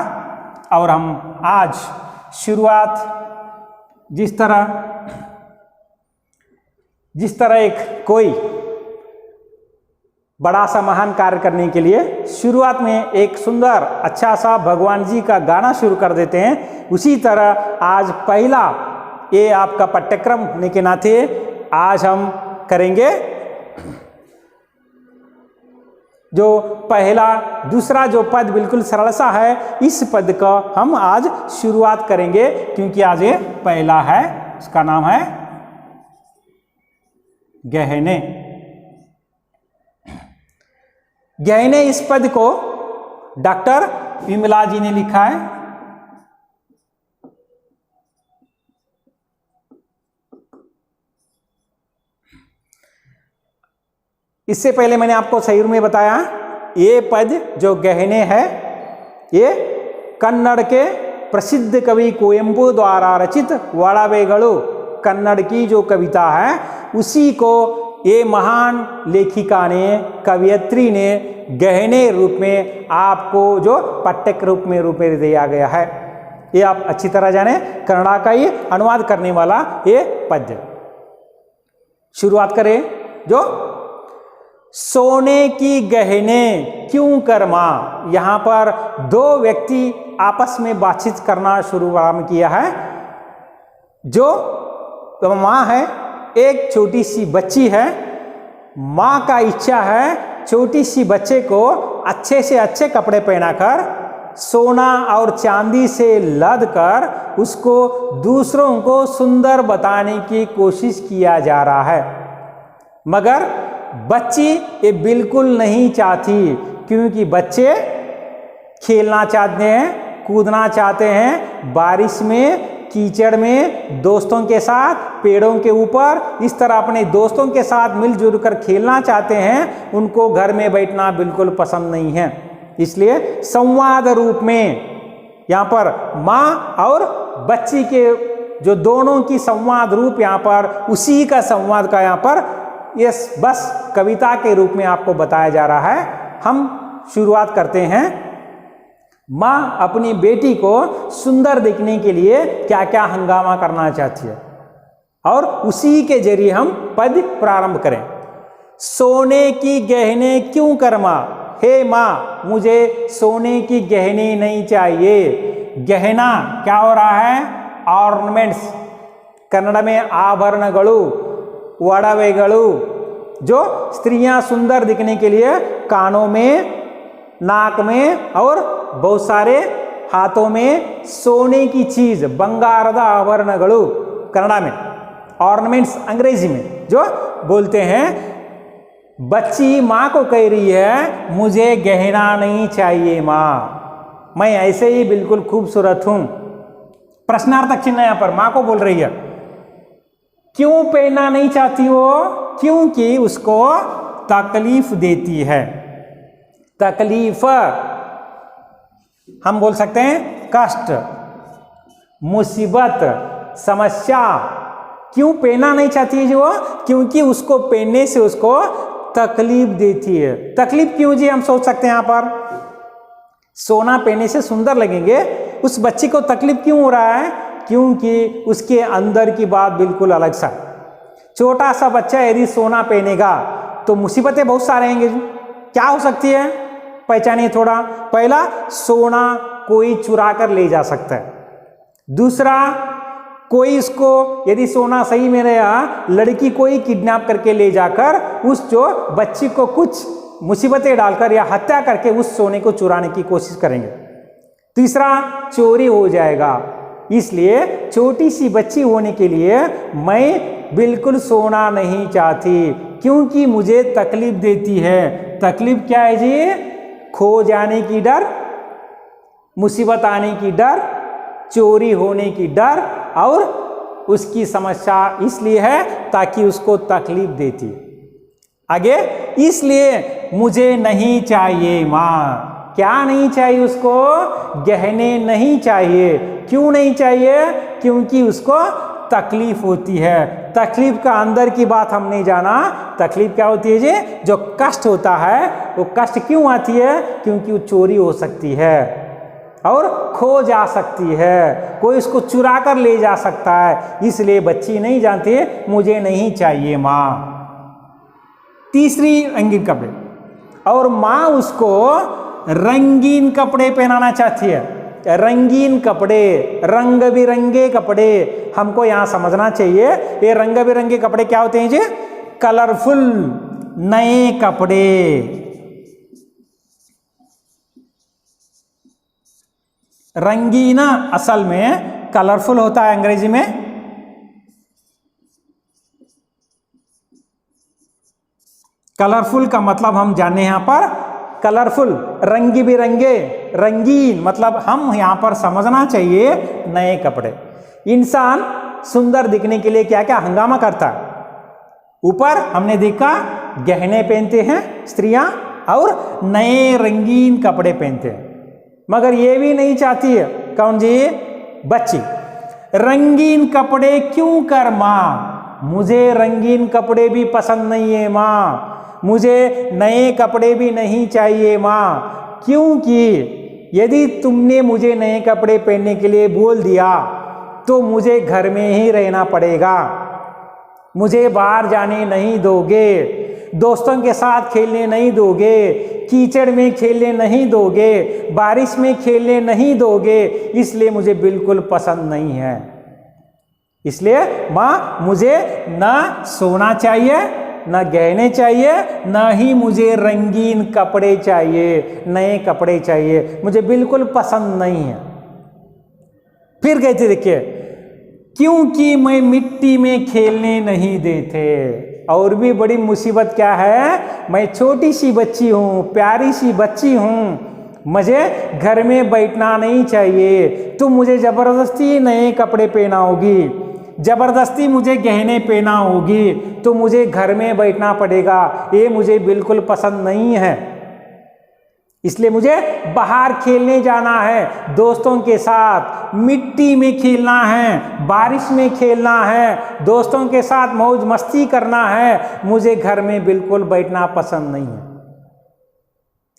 और हम आज शुरुआत जिस तरह एक कोई बड़ा सा महान कार्य करने के लिए शुरुआत में एक सुंदर अच्छा सा भगवान जी का गाना शुरू कर देते हैं, उसी तरह आज पहला ये आपका पाठ्यक्रम होने के नाते आज हम करेंगे जो पहला दूसरा जो पद बिल्कुल सरल सा है, इस पद का हम आज शुरुआत करेंगे, क्योंकि आज ये पहला है। उसका नाम है गहने। गहने इस पद को डॉक्टर विमला जी ने लिखा है। इससे पहले मैंने आपको सही में बताया ये पद जो गहने है ये कन्नड़ के प्रसिद्ध कवि कुवेंपु द्वारा रचित वाड़ावेगळु कन्नड़ की जो कविता है उसी को ये महान लेखिका ने, कवियत्री ने गहने रूप में आपको जो पाठ्यक्रम रूप में दिया गया है। ये आप अच्छी तरह जाने, कन्नड़ा का ही अनुवाद करने वाला ये पद्य। शुरुआत करें। जो सोने की गहने क्यों कर माँ। यहाँ पर दो व्यक्ति आपस में बातचीत करना शुरू किया है। जो माँ है, एक छोटी सी बच्ची है। माँ का इच्छा है छोटी सी बच्चे को अच्छे से अच्छे कपड़े पहनाकर, सोना और चांदी से लद कर उसको दूसरों को सुंदर बताने की कोशिश किया जा रहा है। मगर बच्ची ये बिल्कुल नहीं चाहती, क्योंकि बच्चे खेलना चाहते हैं, कूदना चाहते हैं, बारिश में, कीचड़ में, दोस्तों के साथ, पेड़ों के ऊपर, इस तरह अपने दोस्तों के साथ मिलजुल कर खेलना चाहते हैं। उनको घर में बैठना बिल्कुल पसंद नहीं है। इसलिए संवाद रूप में यहाँ पर माँ और बच्ची के जो दोनों की संवाद रूप यहाँ पर उसी का संवाद का यहाँ पर ये बस कविता के रूप में आपको बताया जा रहा है। हम शुरुआत करते हैं। माँ अपनी बेटी को सुंदर दिखने के लिए क्या क्या हंगामा करना चाहती है, और उसी के जरिए हम पद प्रारंभ करें। सोने की गहने क्यों कर माँ। हे माँ, मुझे सोने की गहने नहीं चाहिए। गहना क्या हो रहा है, ऑर्नामेंट्स, कन्नड़ में आभरणगळु, वड़वेगळु, जो स्त्रियां सुंदर दिखने के लिए कानों में, नाक में और बहुत सारे हाथों में सोने की चीज, बंगाರದ आभरणगळु कन्नड़ में, ऑर्नामेंट्स अंग्रेजी में जो बोलते हैं। बच्ची माँ को कह रही है मुझे गहना नहीं चाहिए माँ, मैं ऐसे ही बिल्कुल खूबसूरत हूं। प्रश्नार्थक चिन्ह यहाँ पर माँ को बोल रही है। क्यों पहनना नहीं चाहती वो, क्योंकि उसको तकलीफ देती है। तकलीफ हम बोल सकते हैं कष्ट, मुसीबत, समस्या। क्यों पहनना नहीं चाहती है जो, क्योंकि उसको पहनने से उसको तकलीफ देती है। तकलीफ क्यों जी, हम सोच सकते हैं यहाँ पर सोना पहनने से सुंदर लगेंगे, उस बच्ची को तकलीफ क्यों हो रहा है, क्योंकि उसके अंदर की बात बिल्कुल अलग सा। छोटा सा बच्चा यदि सोना पहनेगा तो मुसीबतें बहुत सारे आएंगे। क्या हो सकती है, पहचानिए थोड़ा। पहला, सोना कोई चुरा कर ले जा सकता है। दूसरा, कोई इसको यदि सोना सही में रहा, लड़की कोई किडनैप करके ले जाकर उस जो बच्ची को कुछ मुसीबतें डालकर या हत्या करके उस सोने को चुराने की कोशिश करेंगे। तीसरा, चोरी हो जाएगा। इसलिए छोटी सी बच्ची होने के लिए मैं बिल्कुल सोना नहीं चाहती, क्योंकि मुझे तकलीफ देती है। तकलीफ क्या है जी, खो जाने की डर, मुसीबत आने की डर, चोरी होने की डर, और उसकी समस्या इसलिए है ताकि उसको तकलीफ देती है। आगे, इसलिए मुझे नहीं चाहिए माँ। क्या नहीं चाहिए उसको, गहने नहीं चाहिए। क्यों नहीं चाहिए, क्योंकि उसको तकलीफ होती है। तकलीफ का अंदर की बात हम नहीं जाना। तकलीफ क्या होती है जी, जो कष्ट होता है वो कष्ट क्यों आती है, क्योंकि वो चोरी हो सकती है और खो जा सकती है, कोई उसको चुरा कर ले जा सकता है। इसलिए बच्ची नहीं जानती मुझे नहीं चाहिए माँ। तीसरी, रंगीन कपड़े, और माँ उसको रंगीन कपड़े पहनाना चाहती है। रंगीन कपड़े, रंग बिरंगे कपड़े, हमको यहाँ समझना चाहिए। ये रंग बिरंगे कपड़े क्या होते हैं जी, कलरफुल नए कपड़े। रंगीना असल में कलरफुल होता है अंग्रेजी में। कलरफुल का मतलब हम जाने यहाँ पर, कलरफुल रंगी बिरंगे, रंगीन मतलब हम यहाँ पर समझना चाहिए नए कपड़े। इंसान सुंदर दिखने के लिए क्या क्या हंगामा करता है। ऊपर हमने देखा गहने पहनते हैं स्त्रियां और नए रंगीन कपड़े पहनते हैं, मगर ये भी नहीं चाहती है कौन जी, बच्ची। रंगीन कपड़े क्यों कर माँ, मुझे रंगीन कपड़े भी पसंद नहीं है माँ, मुझे नए कपड़े भी नहीं चाहिए माँ, क्योंकि यदि तुमने मुझे नए कपड़े पहनने के लिए बोल दिया तो मुझे घर में ही रहना पड़ेगा, मुझे बाहर जाने नहीं दोगे, दोस्तों के साथ खेलने नहीं दोगे, कीचड़ में खेलने नहीं दोगे, बारिश में खेलने नहीं दोगे, इसलिए मुझे बिल्कुल पसंद नहीं है। इसलिए माँ मुझे ना सोना चाहिए, ना गहने चाहिए, ना ही मुझे रंगीन कपड़े चाहिए, नए कपड़े चाहिए, मुझे बिल्कुल पसंद नहीं है। फिर कहते देखिए, क्योंकि मैं मिट्टी में खेलने नहीं देते। और भी बड़ी मुसीबत क्या है, मैं छोटी सी बच्ची हूँ, प्यारी सी बच्ची हूँ, मुझे घर में बैठना नहीं चाहिए, तुम मुझे जबरदस्ती नए कपड़े पहनाओगी, जबरदस्ती मुझे गहने पहना होगी, तो मुझे घर में बैठना पड़ेगा, ये मुझे बिल्कुल पसंद नहीं है। इसलिए मुझे बाहर खेलने जाना है, दोस्तों के साथ मिट्टी में खेलना है, बारिश में खेलना है, दोस्तों के साथ मौज मस्ती करना है, मुझे घर में बिल्कुल बैठना पसंद नहीं है।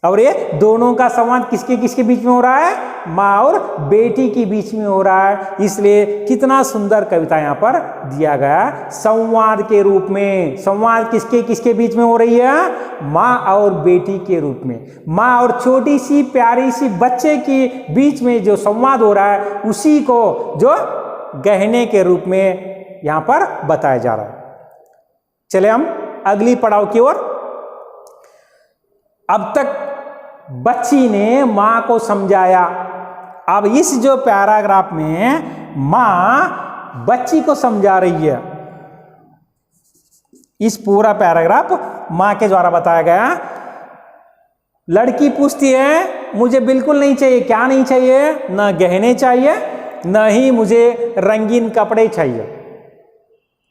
और ये दोनों का संवाद किसके किसके बीच में हो रहा है, माँ और बेटी के बीच में हो रहा है। इसलिए कितना सुंदर कविता यहाँ पर दिया गया, संवाद के रूप में। संवाद किसके किसके बीच में हो रही है, माँ और बेटी के रूप में। माँ और छोटी सी प्यारी सी बच्चे के बीच में जो संवाद हो रहा है, उसी को जो गहने के रूप में यहाँ पर बताया जा रहा है। चले हम अगली पड़ाव की ओर। अब तक बच्ची ने माँ को समझाया, अब इस जो पैराग्राफ में माँ बच्ची को समझा रही है। इस पूरा पैराग्राफ माँ के द्वारा बताया गया। लड़की पूछती है, मुझे बिल्कुल नहीं चाहिए, क्या नहीं चाहिए, ना गहने चाहिए, न ही मुझे रंगीन कपड़े चाहिए।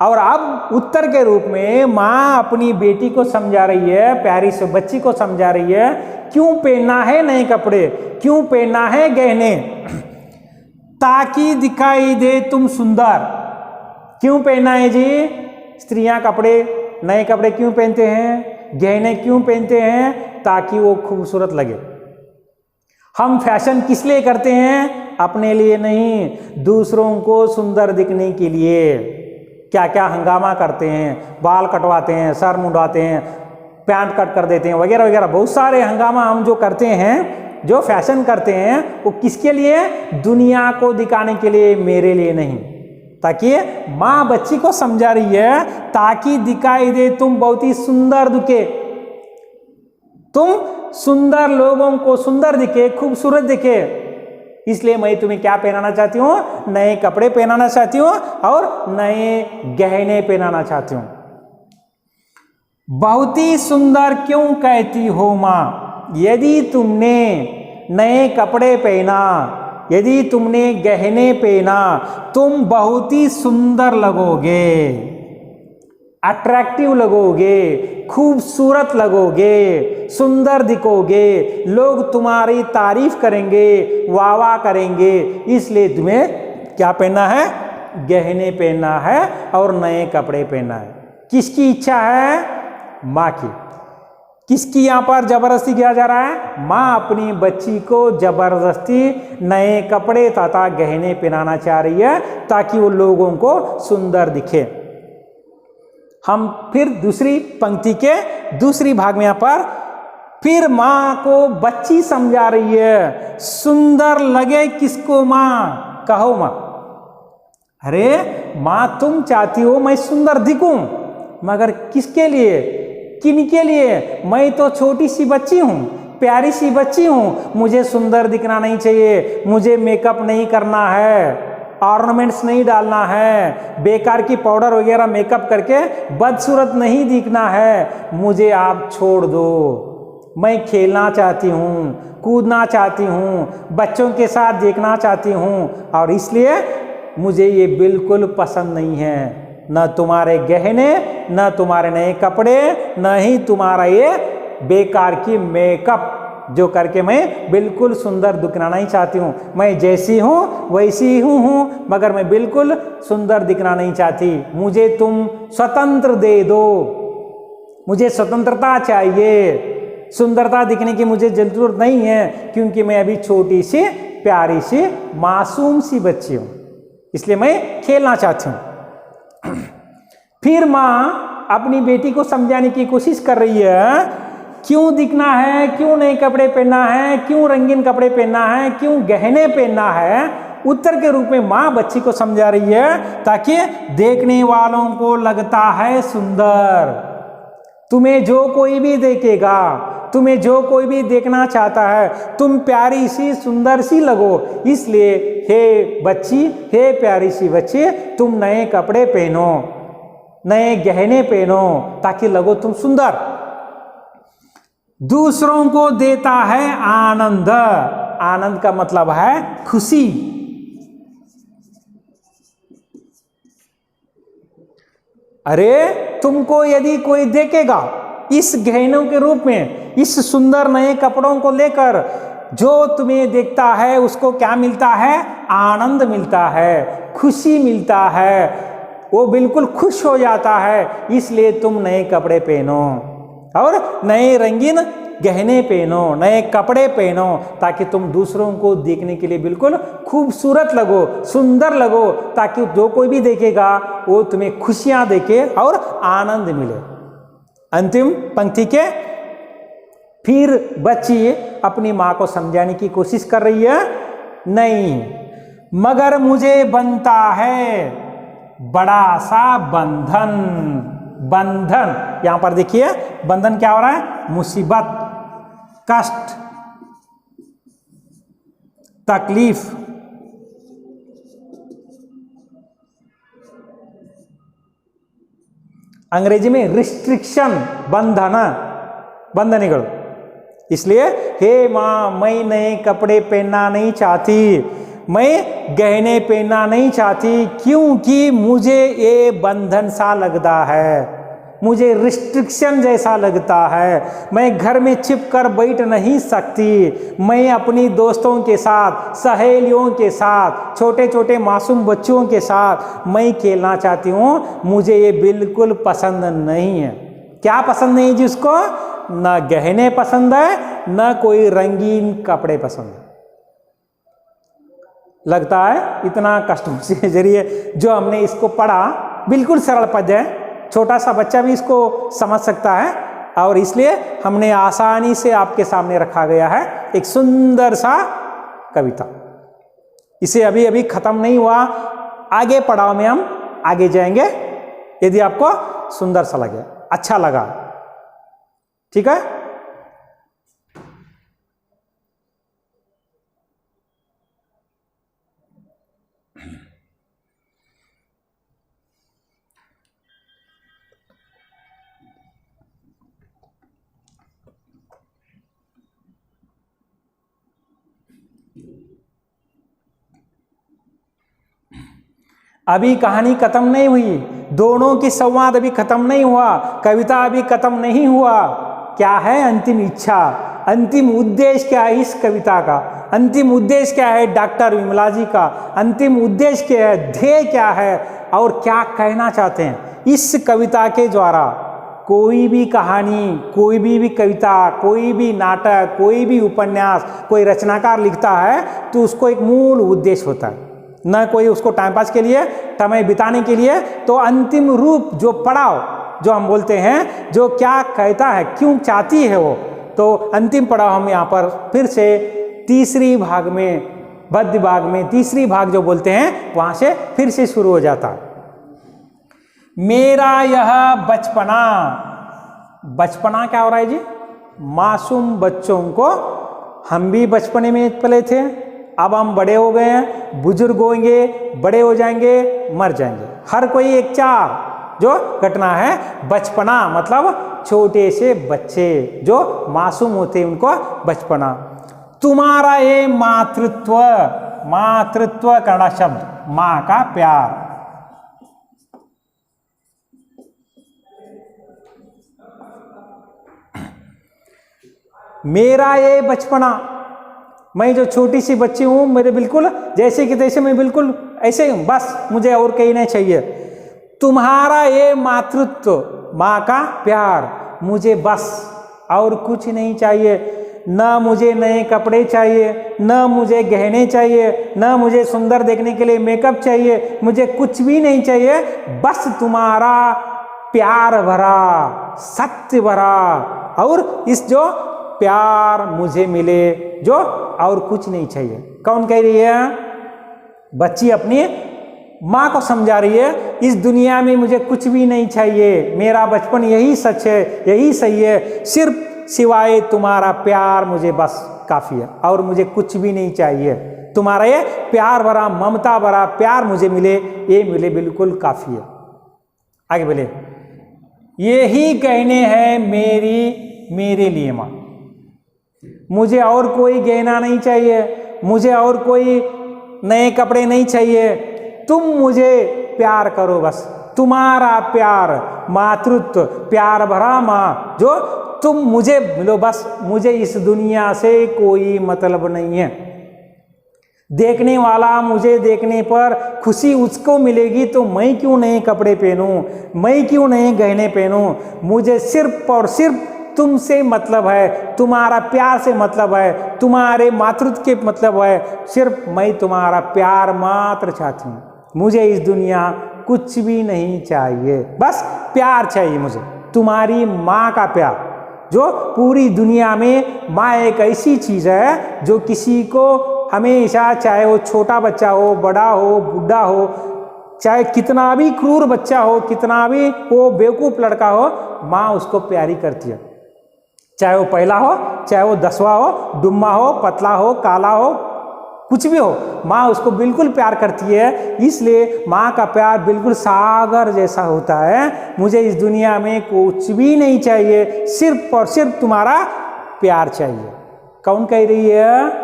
और अब उत्तर के रूप में माँ अपनी बेटी को समझा रही है, प्यारी से बच्ची को समझा रही है, क्यों पहनना है नए कपड़े, क्यों पहनना है गहने, ताकि दिखाई दे तुम सुंदर। क्यों पहनना है जी, स्त्रियां कपड़े, नए कपड़े क्यों पहनते हैं, गहने क्यों पहनते हैं, ताकि वो खूबसूरत लगे। हम फैशन किस लिए करते हैं, अपने लिए नहीं, दूसरों को सुंदर दिखने के लिए। क्या क्या हंगामा करते हैं, बाल कटवाते हैं, सर मुंडाते हैं, पैंट कट कर देते हैं, वगैरह वगैरह, बहुत सारे हंगामा हम जो करते हैं, जो फैशन करते हैं, वो किसके लिए, दुनिया को दिखाने के लिए, मेरे लिए नहीं। ताकि माँ बच्ची को समझा रही है, ताकि दिखाई दे तुम बहुत ही सुंदर दिखे, तुम सुंदर लोगों को सुंदर दिखे, खूबसूरत दिखे, इसलिए मैं तुम्हें क्या पहनाना चाहती हूँ, नए कपड़े पहनाना चाहती हूँ और नए गहने पहनाना चाहती हूँ। बहुत ही सुंदर क्यों कहती हो माँ, यदि तुमने नए कपड़े पहना, यदि तुमने गहने पहना, तुम बहुत ही सुंदर लगोगे, अट्रैक्टिव लगोगे, खूबसूरत लगोगे, सुंदर दिखोगे, लोग तुम्हारी तारीफ करेंगे, वाह वाह करेंगे। इसलिए तुम्हें क्या पहनना है, गहने पहनना है और नए कपड़े पहनना है। किसकी इच्छा है, माँ की। किसकी यहाँ पर जबरदस्ती किया जा रहा है, माँ अपनी बच्ची को जबरदस्ती नए कपड़े तथा गहने पहनाना चाह रही है, ताकि वो लोगों को सुंदर दिखे। हम फिर दूसरी पंक्ति के दूसरी भाग में यहाँ पर फिर माँ को बच्ची समझा रही है, सुंदर लगे किसको माँ, कहो माँ। अरे माँ तुम चाहती हो मैं सुंदर दिखूं, मगर किसके लिए, किनके लिए, मैं तो छोटी सी बच्ची हूँ, प्यारी सी बच्ची हूँ, मुझे सुंदर दिखना नहीं चाहिए, मुझे मेकअप नहीं करना है, ऑर्नामेंट्स नहीं डालना है, बेकार की पाउडर वगैरह मेकअप करके बदसूरत नहीं दिखना है, मुझे आप छोड़ दो, मैं खेलना चाहती हूँ, कूदना चाहती हूँ, बच्चों के साथ देखना चाहती हूँ, और इसलिए मुझे ये बिल्कुल पसंद नहीं है, न तुम्हारे गहने, न तुम्हारे नए कपड़े, न ही तुम्हारा ये बेकार की मेकअप जो करके मैं बिल्कुल सुंदर दिखना नहीं चाहती हूँ। मैं जैसी हूँ वैसी ही हूँ, मगर मैं बिल्कुल सुंदर दिखना नहीं चाहती। मुझे तुम स्वतंत्र दे दो, मुझे स्वतंत्रता चाहिए, सुंदरता दिखने की मुझे जरूरत नहीं है, क्योंकि मैं अभी छोटी सी प्यारी सी मासूम सी बच्ची हूँ, इसलिए मैं खेलना चाहती हूँ। फिर माँ अपनी बेटी को समझाने की कोशिश कर रही है, क्यों दिखना है, क्यों नए कपड़े पहनना है, क्यों रंगीन कपड़े पहनना है, क्यों गहने पहनना है। उत्तर के रूप में माँ बच्ची को समझा रही है ताकि देखने वालों को लगता है सुंदर। तुम्हें जो कोई भी देखेगा, तुम्हें जो कोई भी देखना चाहता है, तुम प्यारी सी सुंदर सी लगो। इसलिए हे बच्ची, हे प्यारी सी बच्ची, तुम नए कपड़े पहनो, नए गहने पहनो ताकि लगो तुम सुंदर। दूसरों को देता है आनंद। आनंद का मतलब है खुशी। अरे तुमको यदि कोई देखेगा इस गहनों के रूप में, इस सुंदर नए कपड़ों को लेकर, जो तुम्हें देखता है उसको क्या मिलता है? आनंद मिलता है, खुशी मिलता है, वो बिल्कुल खुश हो जाता है। इसलिए तुम नए कपड़े पहनो और नए रंगीन गहने पहनो, नए कपड़े पहनो ताकि तुम दूसरों को देखने के लिए बिल्कुल खूबसूरत लगो, सुंदर लगो, ताकि जो कोई भी देखेगा वो तुम्हें खुशियां देखे और आनंद मिले। अंतिम पंक्ति के फिर बच्ची अपनी माँ को समझाने की कोशिश कर रही है, नहीं मगर मुझे बनता है बड़ा सा बंधन। बंधन यहां पर देखिए, बंधन क्या हो रहा है? मुसीबत, कष्ट, तकलीफ। अंग्रेजी में रिस्ट्रिक्शन, बंधन, बंधनिಗಳು। इसलिए हे माँ, मैं नए कपड़े पहनना नहीं चाहती, मैं गहने पहनना नहीं चाहती, क्योंकि मुझे ये बंधन सा लगता है, मुझे रिस्ट्रिक्शन जैसा लगता है। मैं घर में छिप कर बैठ नहीं सकती, मैं अपनी दोस्तों के साथ, सहेलियों के साथ, छोटे छोटे मासूम बच्चों के साथ मैं खेलना चाहती हूँ। मुझे ये बिल्कुल पसंद नहीं है। क्या पसंद नहीं जिसको? ना गहने पसंद है, ना कोई रंगीन कपड़े पसंद है। लगता है इतना कष्टों के जरिए जो हमने इसको पढ़ा, बिल्कुल सरल पद है, छोटा सा बच्चा भी इसको समझ सकता है, और इसलिए हमने आसानी से आपके सामने रखा गया है एक सुंदर सा कविता। इसे अभी अभी खत्म नहीं हुआ, आगे पड़ाव में हम आगे जाएंगे। यदि आपको सुंदर सा लगे, अच्छा लगा, ठीक है। अभी कहानी खत्म नहीं हुई, दोनों की संवाद अभी खत्म नहीं हुआ, कविता अभी खत्म नहीं हुआ। क्या है अंतिम इच्छा, अंतिम उद्देश्य क्या है इस कविता का? अंतिम उद्देश्य क्या है डॉक्टर विमला जी का? अंतिम उद्देश्य क्या है, ध्येय क्या है, और क्या कहना चाहते हैं इस कविता के द्वारा? कोई भी कहानी, कोई भी कविता, कोई भी नाटक, कोई भी उपन्यास कोई रचनाकार लिखता है तो उसको एक मूल उद्देश्य होता है, न कोई उसको टाइम पास के लिए, समय बिताने के लिए। तो अंतिम रूप जो पड़ाव जो हम बोलते हैं, जो क्या कहता है, क्यों चाहती है वो, तो अंतिम पड़ाव हम यहाँ पर फिर से तीसरी भाग में, पद्य भाग में तीसरी भाग जो बोलते हैं वहाँ से फिर से शुरू हो जाता है। मेरा यह बचपना, बचपना क्या हो रहा है जी? मासूम बच्चों को, हम भी बचपने में पले थे, अब हम बड़े हो गए हैं, बुजुर्ग होंगे, बड़े हो जाएंगे, मर जाएंगे। हर कोई एक चार जो घटना है, बचपना मतलब छोटे से बच्चे जो मासूम होते हैं उनको बचपना। तुम्हारा ये मातृत्व, मातृत्व कन्नड़ा शब्द माँ का प्यार, मेरा ये बचपना, मैं जो छोटी सी बच्ची हूँ, मेरे बिल्कुल जैसे कि तैसे, मैं बिल्कुल ऐसे हूँ, बस मुझे और कहीं नहीं चाहिए। तुम्हारा ये मातृत्व, माँ का प्यार, मुझे बस और कुछ नहीं चाहिए। न मुझे नए कपड़े चाहिए, न मुझे गहने चाहिए, न मुझे सुंदर देखने के लिए मेकअप चाहिए, मुझे कुछ भी नहीं चाहिए। बस तुम्हारा प्यार भरा, सत्य भरा, और इस जो प्यार मुझे मिले, जो और कुछ नहीं चाहिए। कौन कह रही है? बच्ची अपनी माँ को समझा रही है, इस दुनिया में मुझे कुछ भी नहीं चाहिए, मेरा बचपन यही सच है, यही सही है, सिर्फ सिवाय तुम्हारा प्यार मुझे बस काफ़ी है, और मुझे कुछ भी नहीं चाहिए। तुम्हारा ये प्यार भरा, ममता भरा प्यार मुझे मिले, ये मिले बिल्कुल काफ़ी है। आगे बोले, यही कहने हैं मेरे लिए माँ, मुझे और कोई गहना नहीं चाहिए, मुझे और कोई नए कपड़े नहीं चाहिए, तुम मुझे प्यार करो बस, तुम्हारा प्यार, मातृत्व, प्यार भरा माँ, जो तुम मुझे मिलो बस, मुझे इस दुनिया से कोई मतलब नहीं है। देखने वाला मुझे देखने पर खुशी उसको मिलेगी, तो मैं क्यों नए कपड़े पहनूं, मैं क्यों नए गहने पहनूं, मुझे सिर्फ और सिर्फ तुमसे मतलब है, तुम्हारा प्यार से मतलब है, तुम्हारे मातृत्व के मतलब है, सिर्फ मैं तुम्हारा प्यार मात्र चाहती हूँ, मुझे इस दुनिया कुछ भी नहीं चाहिए, बस प्यार चाहिए मुझे, तुम्हारी माँ का प्यार। जो पूरी दुनिया में माँ एक ऐसी चीज़ है जो किसी को हमेशा, चाहे वो छोटा बच्चा हो, बड़ा हो, बूढ़ा हो, चाहे कितना भी क्रूर बच्चा हो, कितना भी वो बेवकूफ़ लड़का हो, माँ उसको प्यारी करती है। चाहे वो पहला हो, चाहे वो 10वां हो, डुम्मा हो, पतला हो, काला हो, कुछ भी हो, माँ उसको बिल्कुल प्यार करती है। इसलिए माँ का प्यार बिल्कुल सागर जैसा होता है। मुझे इस दुनिया में कुछ भी नहीं चाहिए, सिर्फ और सिर्फ तुम्हारा प्यार चाहिए। कौन कह रही है?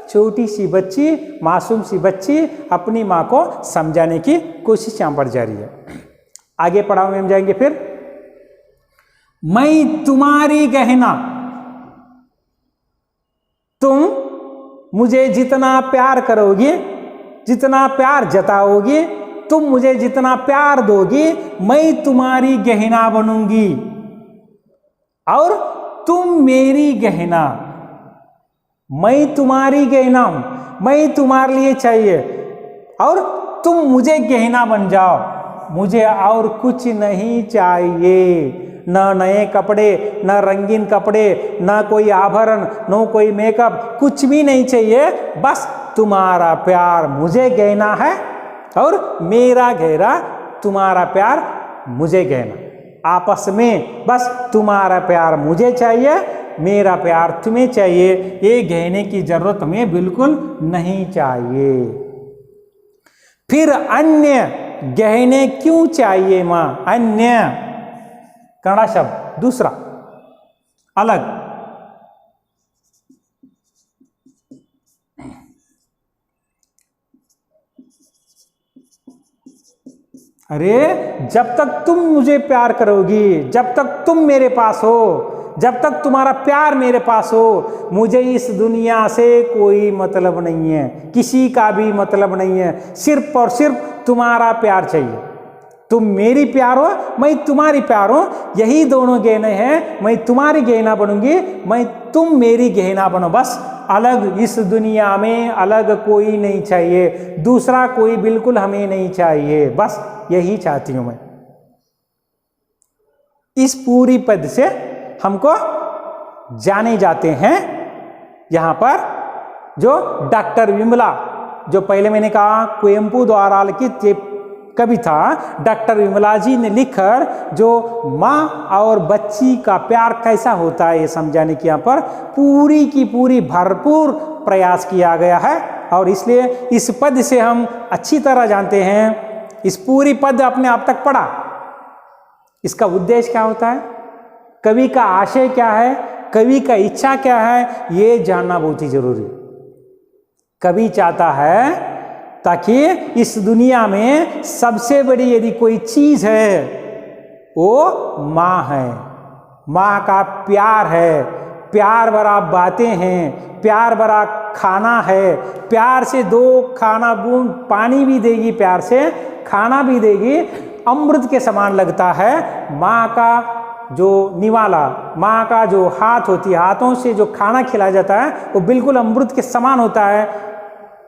छोटी सी बच्ची, मासूम सी बच्ची अपनी माँ को समझाने की कोशिश यहाँ पर जारी है। आगे पढ़ाओ में हम जाएंगे। फिर, मैं तुम्हारी गहना, तुम मुझे जितना प्यार करोगे, जितना प्यार जताओगे, तुम मुझे जितना प्यार दोगे, मैं तुम्हारी गहना बनूंगी और तुम मेरी गहना। मैं तुम्हारी गहना हूं, मैं तुम्हारे लिए चाहिए और तुम मुझे गहना बन जाओ, मुझे और कुछ नहीं चाहिए, न नए कपड़े, न रंगीन कपड़े, न कोई आभरण, न कोई मेकअप, कुछ भी नहीं चाहिए, बस तुम्हारा प्यार मुझे गहना है और मेरा गहरा तुम्हारा प्यार मुझे गहना। आपस में बस तुम्हारा प्यार मुझे चाहिए, मेरा प्यार तुम्हें चाहिए, ये गहने की जरूरत हमें बिल्कुल नहीं चाहिए। फिर अन्य गहने क्यों चाहिए माँ? अन्य कन्नड़ा शब्द, दूसरा, अलग। अरे जब तक तुम मुझे प्यार करोगी, जब तक तुम मेरे पास हो, जब तक तुम्हारा प्यार मेरे पास हो, मुझे इस दुनिया से कोई मतलब नहीं है, किसी का भी मतलब नहीं है, सिर्फ और सिर्फ तुम्हारा प्यार चाहिए। तुम मेरी प्यार हो, मैं तुम्हारी प्यार हो, यही दोनों गहने हैं। मैं तुम्हारी गहना बनूंगी, तुम मेरी गहना बनो, बस अलग इस दुनिया में अलग कोई नहीं चाहिए, दूसरा कोई बिल्कुल हमें नहीं चाहिए, बस यही चाहती हूं मैं। इस पूरी पद से हमको जाने जाते हैं यहां पर जो डॉक्टर विमला, जो पहले मैंने कहा कुवेंपु द्वारा लिखित कविता डॉक्टर विमला जी ने लिखकर जो माँ और बच्ची का प्यार कैसा होता है ये समझाने की यहाँ पर पूरी की पूरी भरपूर प्रयास किया गया है। और इसलिए इस पद से हम अच्छी तरह जानते हैं, इस पूरी पद अपने आप तक पढ़ा, इसका उद्देश्य क्या होता है, कवि का आशय क्या है, कवि का इच्छा क्या है, ये जानना बहुत ही जरूरी है। कवि चाहता है ताकि इस दुनिया में सबसे बड़ी यदि कोई चीज है वो माँ है, माँ का प्यार है, प्यार भरा बातें हैं, प्यार भरा खाना है, प्यार से 2 खाना बूंद पानी भी देगी, प्यार से खाना भी देगी, अमृत के समान लगता है। माँ का जो निवाला, माँ का जो हाथ होती है, हाथों से जो खाना खिलाया जाता है वो बिल्कुल अमृत के समान होता है।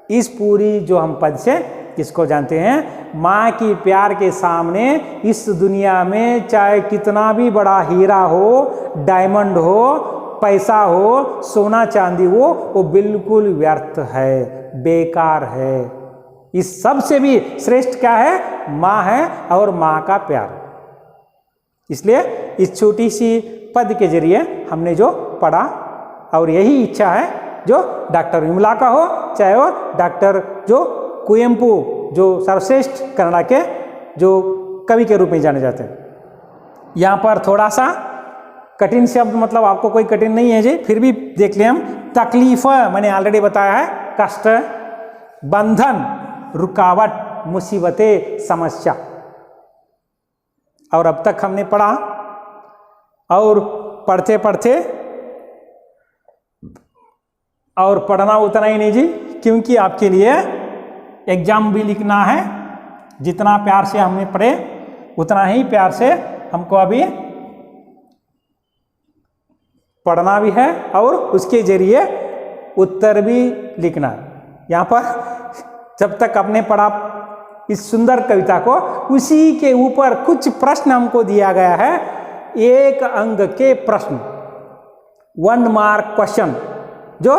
इस पूरी जो हम पद से किसको जानते हैं? माँ की प्यार के सामने इस दुनिया में चाहे कितना भी बड़ा हीरा हो, डायमंड हो, पैसा हो, सोना चांदी हो, वो बिल्कुल व्यर्थ है, बेकार है। इस सब से भी श्रेष्ठ क्या है? माँ है और माँ का प्यार। इसलिए इस छोटी सी पद के जरिए हमने जो पढ़ा, और यही इच्छा है जो डॉक्टर विमला का हो, चाहे वो डॉक्टर जो कुवेंपु, जो सर्वश्रेष्ठ कन्नड़ के जो कवि के रूप में जाने जाते हैं। यहाँ पर थोड़ा सा कठिन शब्द, मतलब आपको कोई कठिन नहीं है जी, फिर भी देख लें हम। तकलीफ मैंने ऑलरेडी बताया है, कष्ट, बंधन, रुकावट, मुसीबतें, समस्या। और अब तक हमने पढ़ा, और पढ़ते पढ़ते, और पढ़ना उतना ही नहीं जी, क्योंकि आपके लिए एग्जाम भी लिखना है। जितना प्यार से हमने पढ़े उतना ही प्यार से हमको अभी पढ़ना भी है, और उसके जरिए उत्तर भी लिखना है। यहाँ पर जब तक आपने पढ़ा इस सुंदर कविता को, उसी के ऊपर कुछ प्रश्न हमको दिया गया है, 1 अंक के प्रश्न, 1 मार्क क्वेश्चन, जो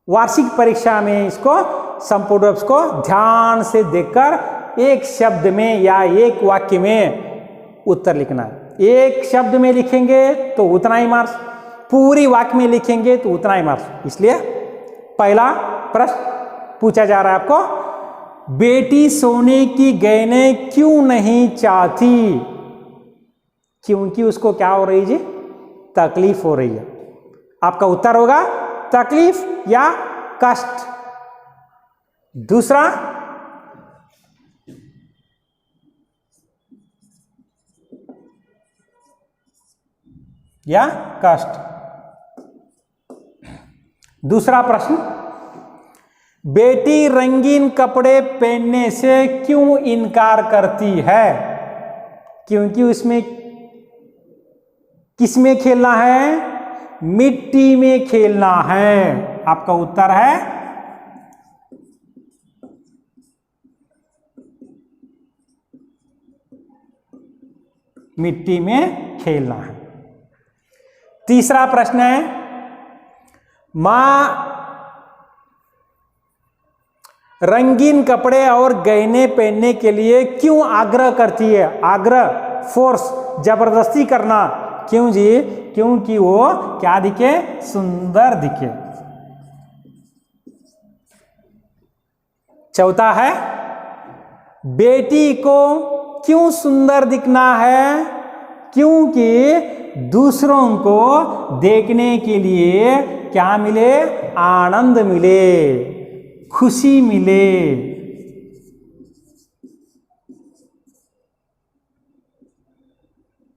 वार्षिक परीक्षा में इसको संपूर्ण रूप को ध्यान से देखकर एक शब्द में या एक वाक्य में उत्तर लिखना है। एक शब्द में लिखेंगे तो उतना ही मार्क्स, पूरी वाक्य में लिखेंगे तो उतना ही मार्क्स। इसलिए पहला प्रश्न पूछा जा रहा है आपको, बेटी सोने की गहने क्यों नहीं चाहती? क्योंकि उसको क्या हो रही जी? तकलीफ हो रही है। आपका उत्तर होगा तकलीफ या कष्ट। दूसरा, या कष्ट। दूसरा प्रश्न, बेटी रंगीन कपड़े पहनने से क्यों इनकार करती है? क्योंकि उसमें किसमें खेलना है? मिट्टी में खेलना है। आपका उत्तर है मिट्टी में खेलना है। तीसरा प्रश्न है, मां रंगीन कपड़े और गहने पहनने के लिए क्यों आग्रह करती है? आग्रह, फोर्स, जबरदस्ती करना। क्यों जी? क्योंकि वो क्या दिखे? सुंदर दिखे। चौथा है, बेटी को क्यों सुंदर दिखना है? क्योंकि दूसरों को देखने के लिए क्या मिले? आनंद मिले, खुशी मिले।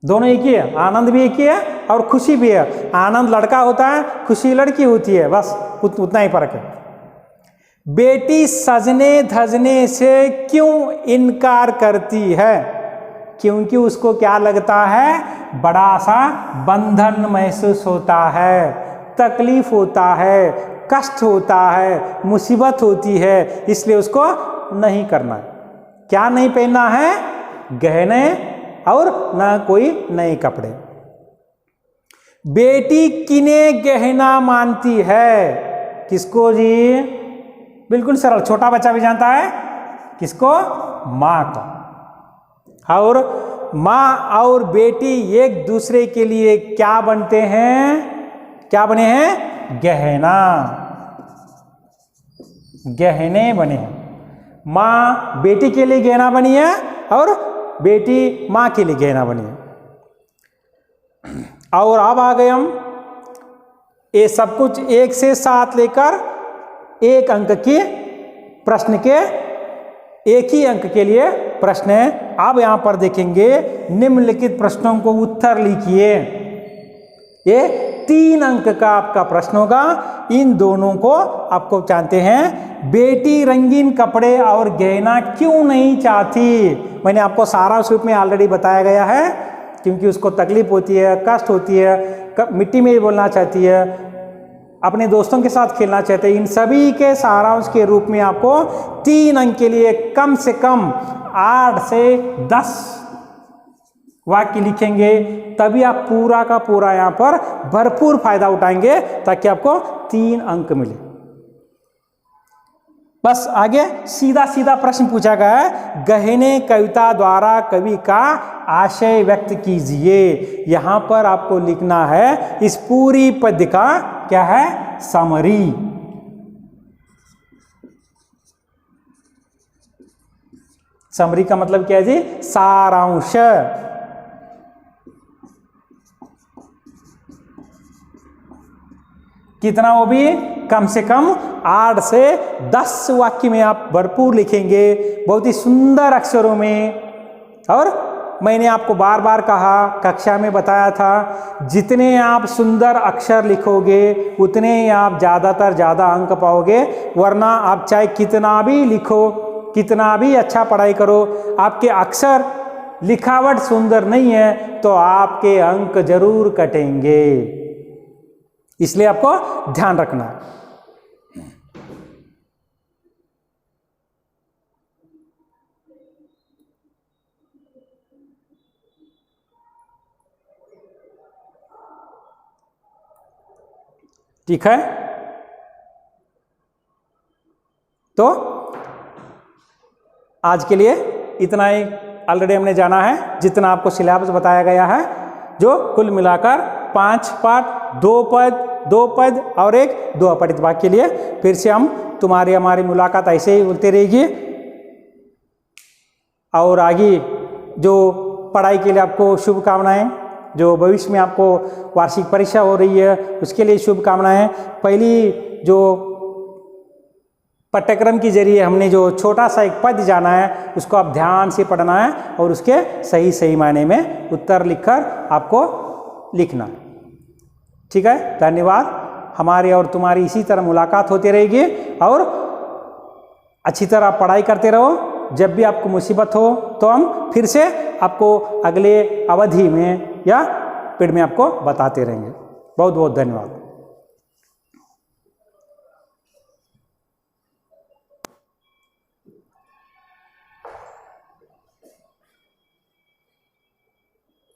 दोनों एक ही है, आनंद भी एक ही है और खुशी भी है। आनंद लड़का होता है, खुशी लड़की होती है, बस उतना ही फर्क है। बेटी सजने धजने से क्यों इनकार करती है? क्योंकि उसको क्या लगता है? बड़ा सा बंधन महसूस होता है, तकलीफ होता है, कष्ट होता है, मुसीबत होती है, इसलिए उसको नहीं करना। क्या नहीं पहनना है? गहने और ना कोई नए कपड़े। बेटी किन्हें गहना मानती है? किसको जी? बिल्कुल सरल, छोटा बच्चा भी जानता है। किसको? माँ को। और माँ और बेटी एक दूसरे के लिए क्या बनते हैं? क्या बने हैं? गहना, गहने बने हैं। माँ बेटी के लिए गहना बनी है और बेटी माँ के लिए गहना बनी है। और अब आ गए हम ये सब कुछ 1 से 7 लेकर 1 अंक के प्रश्न के, एक ही अंक के लिए प्रश्न है। अब यहां पर देखेंगे, निम्नलिखित प्रश्नों को उत्तर लिखिए। ये 3 अंक का आपका प्रश्न होगा। इन दोनों को आपको जानते हैं, बेटी रंगीन कपड़े और गहना क्यों नहीं चाहती? मैंने आपको सारा उस रूप में ऑलरेडी बताया गया है। क्योंकि उसको तकलीफ होती है, कष्ट होती है, मिट्टी में ही बोलना चाहती है, अपने दोस्तों के साथ खेलना चाहते हैं, इन सभी के सारांश के रूप में आपको 3 अंक के लिए कम से कम 8 से 10 वाक्य लिखेंगे, तभी आप पूरा का पूरा यहाँ पर भरपूर फायदा उठाएंगे ताकि आपको 3 अंक मिले। बस आगे सीधा सीधा प्रश्न पूछा गया है, गहने कविता द्वारा कवि का आशय व्यक्त कीजिए। यहां पर आपको लिखना है इस पूरी पद्य का क्या है, समरी। समरी का मतलब क्या है जी, सारांश। कितना, वो भी कम से कम 8 से 10 वाक्य में आप भरपूर लिखेंगे, बहुत ही सुंदर अक्षरों में। और मैंने आपको बार बार कहा, कक्षा में बताया था, जितने आप सुंदर अक्षर लिखोगे उतने ही आप ज़्यादातर ज़्यादा अंक पाओगे। वरना आप चाहे कितना भी लिखो, कितना भी अच्छा पढ़ाई करो, आपके अक्षर लिखावट सुंदर नहीं है तो आपके अंक जरूर कटेंगे। इसलिए आपको ध्यान रखना है। ठीक है, तो आज के लिए इतना ही ऑलरेडी हमने जाना है, जितना आपको सिलेबस बताया गया है, जो कुल मिलाकर 5 पाठ, 2 पद, 2 पद और एक 2 अपठित वाक्य के लिए। फिर से हमारी मुलाकात ऐसे ही होती रहेगी। और आगे जो पढ़ाई के लिए आपको शुभकामनाएं, जो भविष्य में आपको वार्षिक परीक्षा हो रही है उसके लिए शुभकामनाएं। पहली जो पाठ्यक्रम के जरिए हमने जो छोटा सा एक पद जाना है उसको आप ध्यान से पढ़ना है और उसके सही सही मायने में उत्तर लिखकर आपको लिखना। ठीक है, धन्यवाद। हमारी और तुम्हारी इसी तरह मुलाकात होती रहेगी और अच्छी तरह पढ़ाई करते रहो। जब भी आपको मुसीबत हो तो हम फिर से आपको अगले अवधि में या पीरियड में आपको बताते रहेंगे। बहुत बहुत धन्यवाद।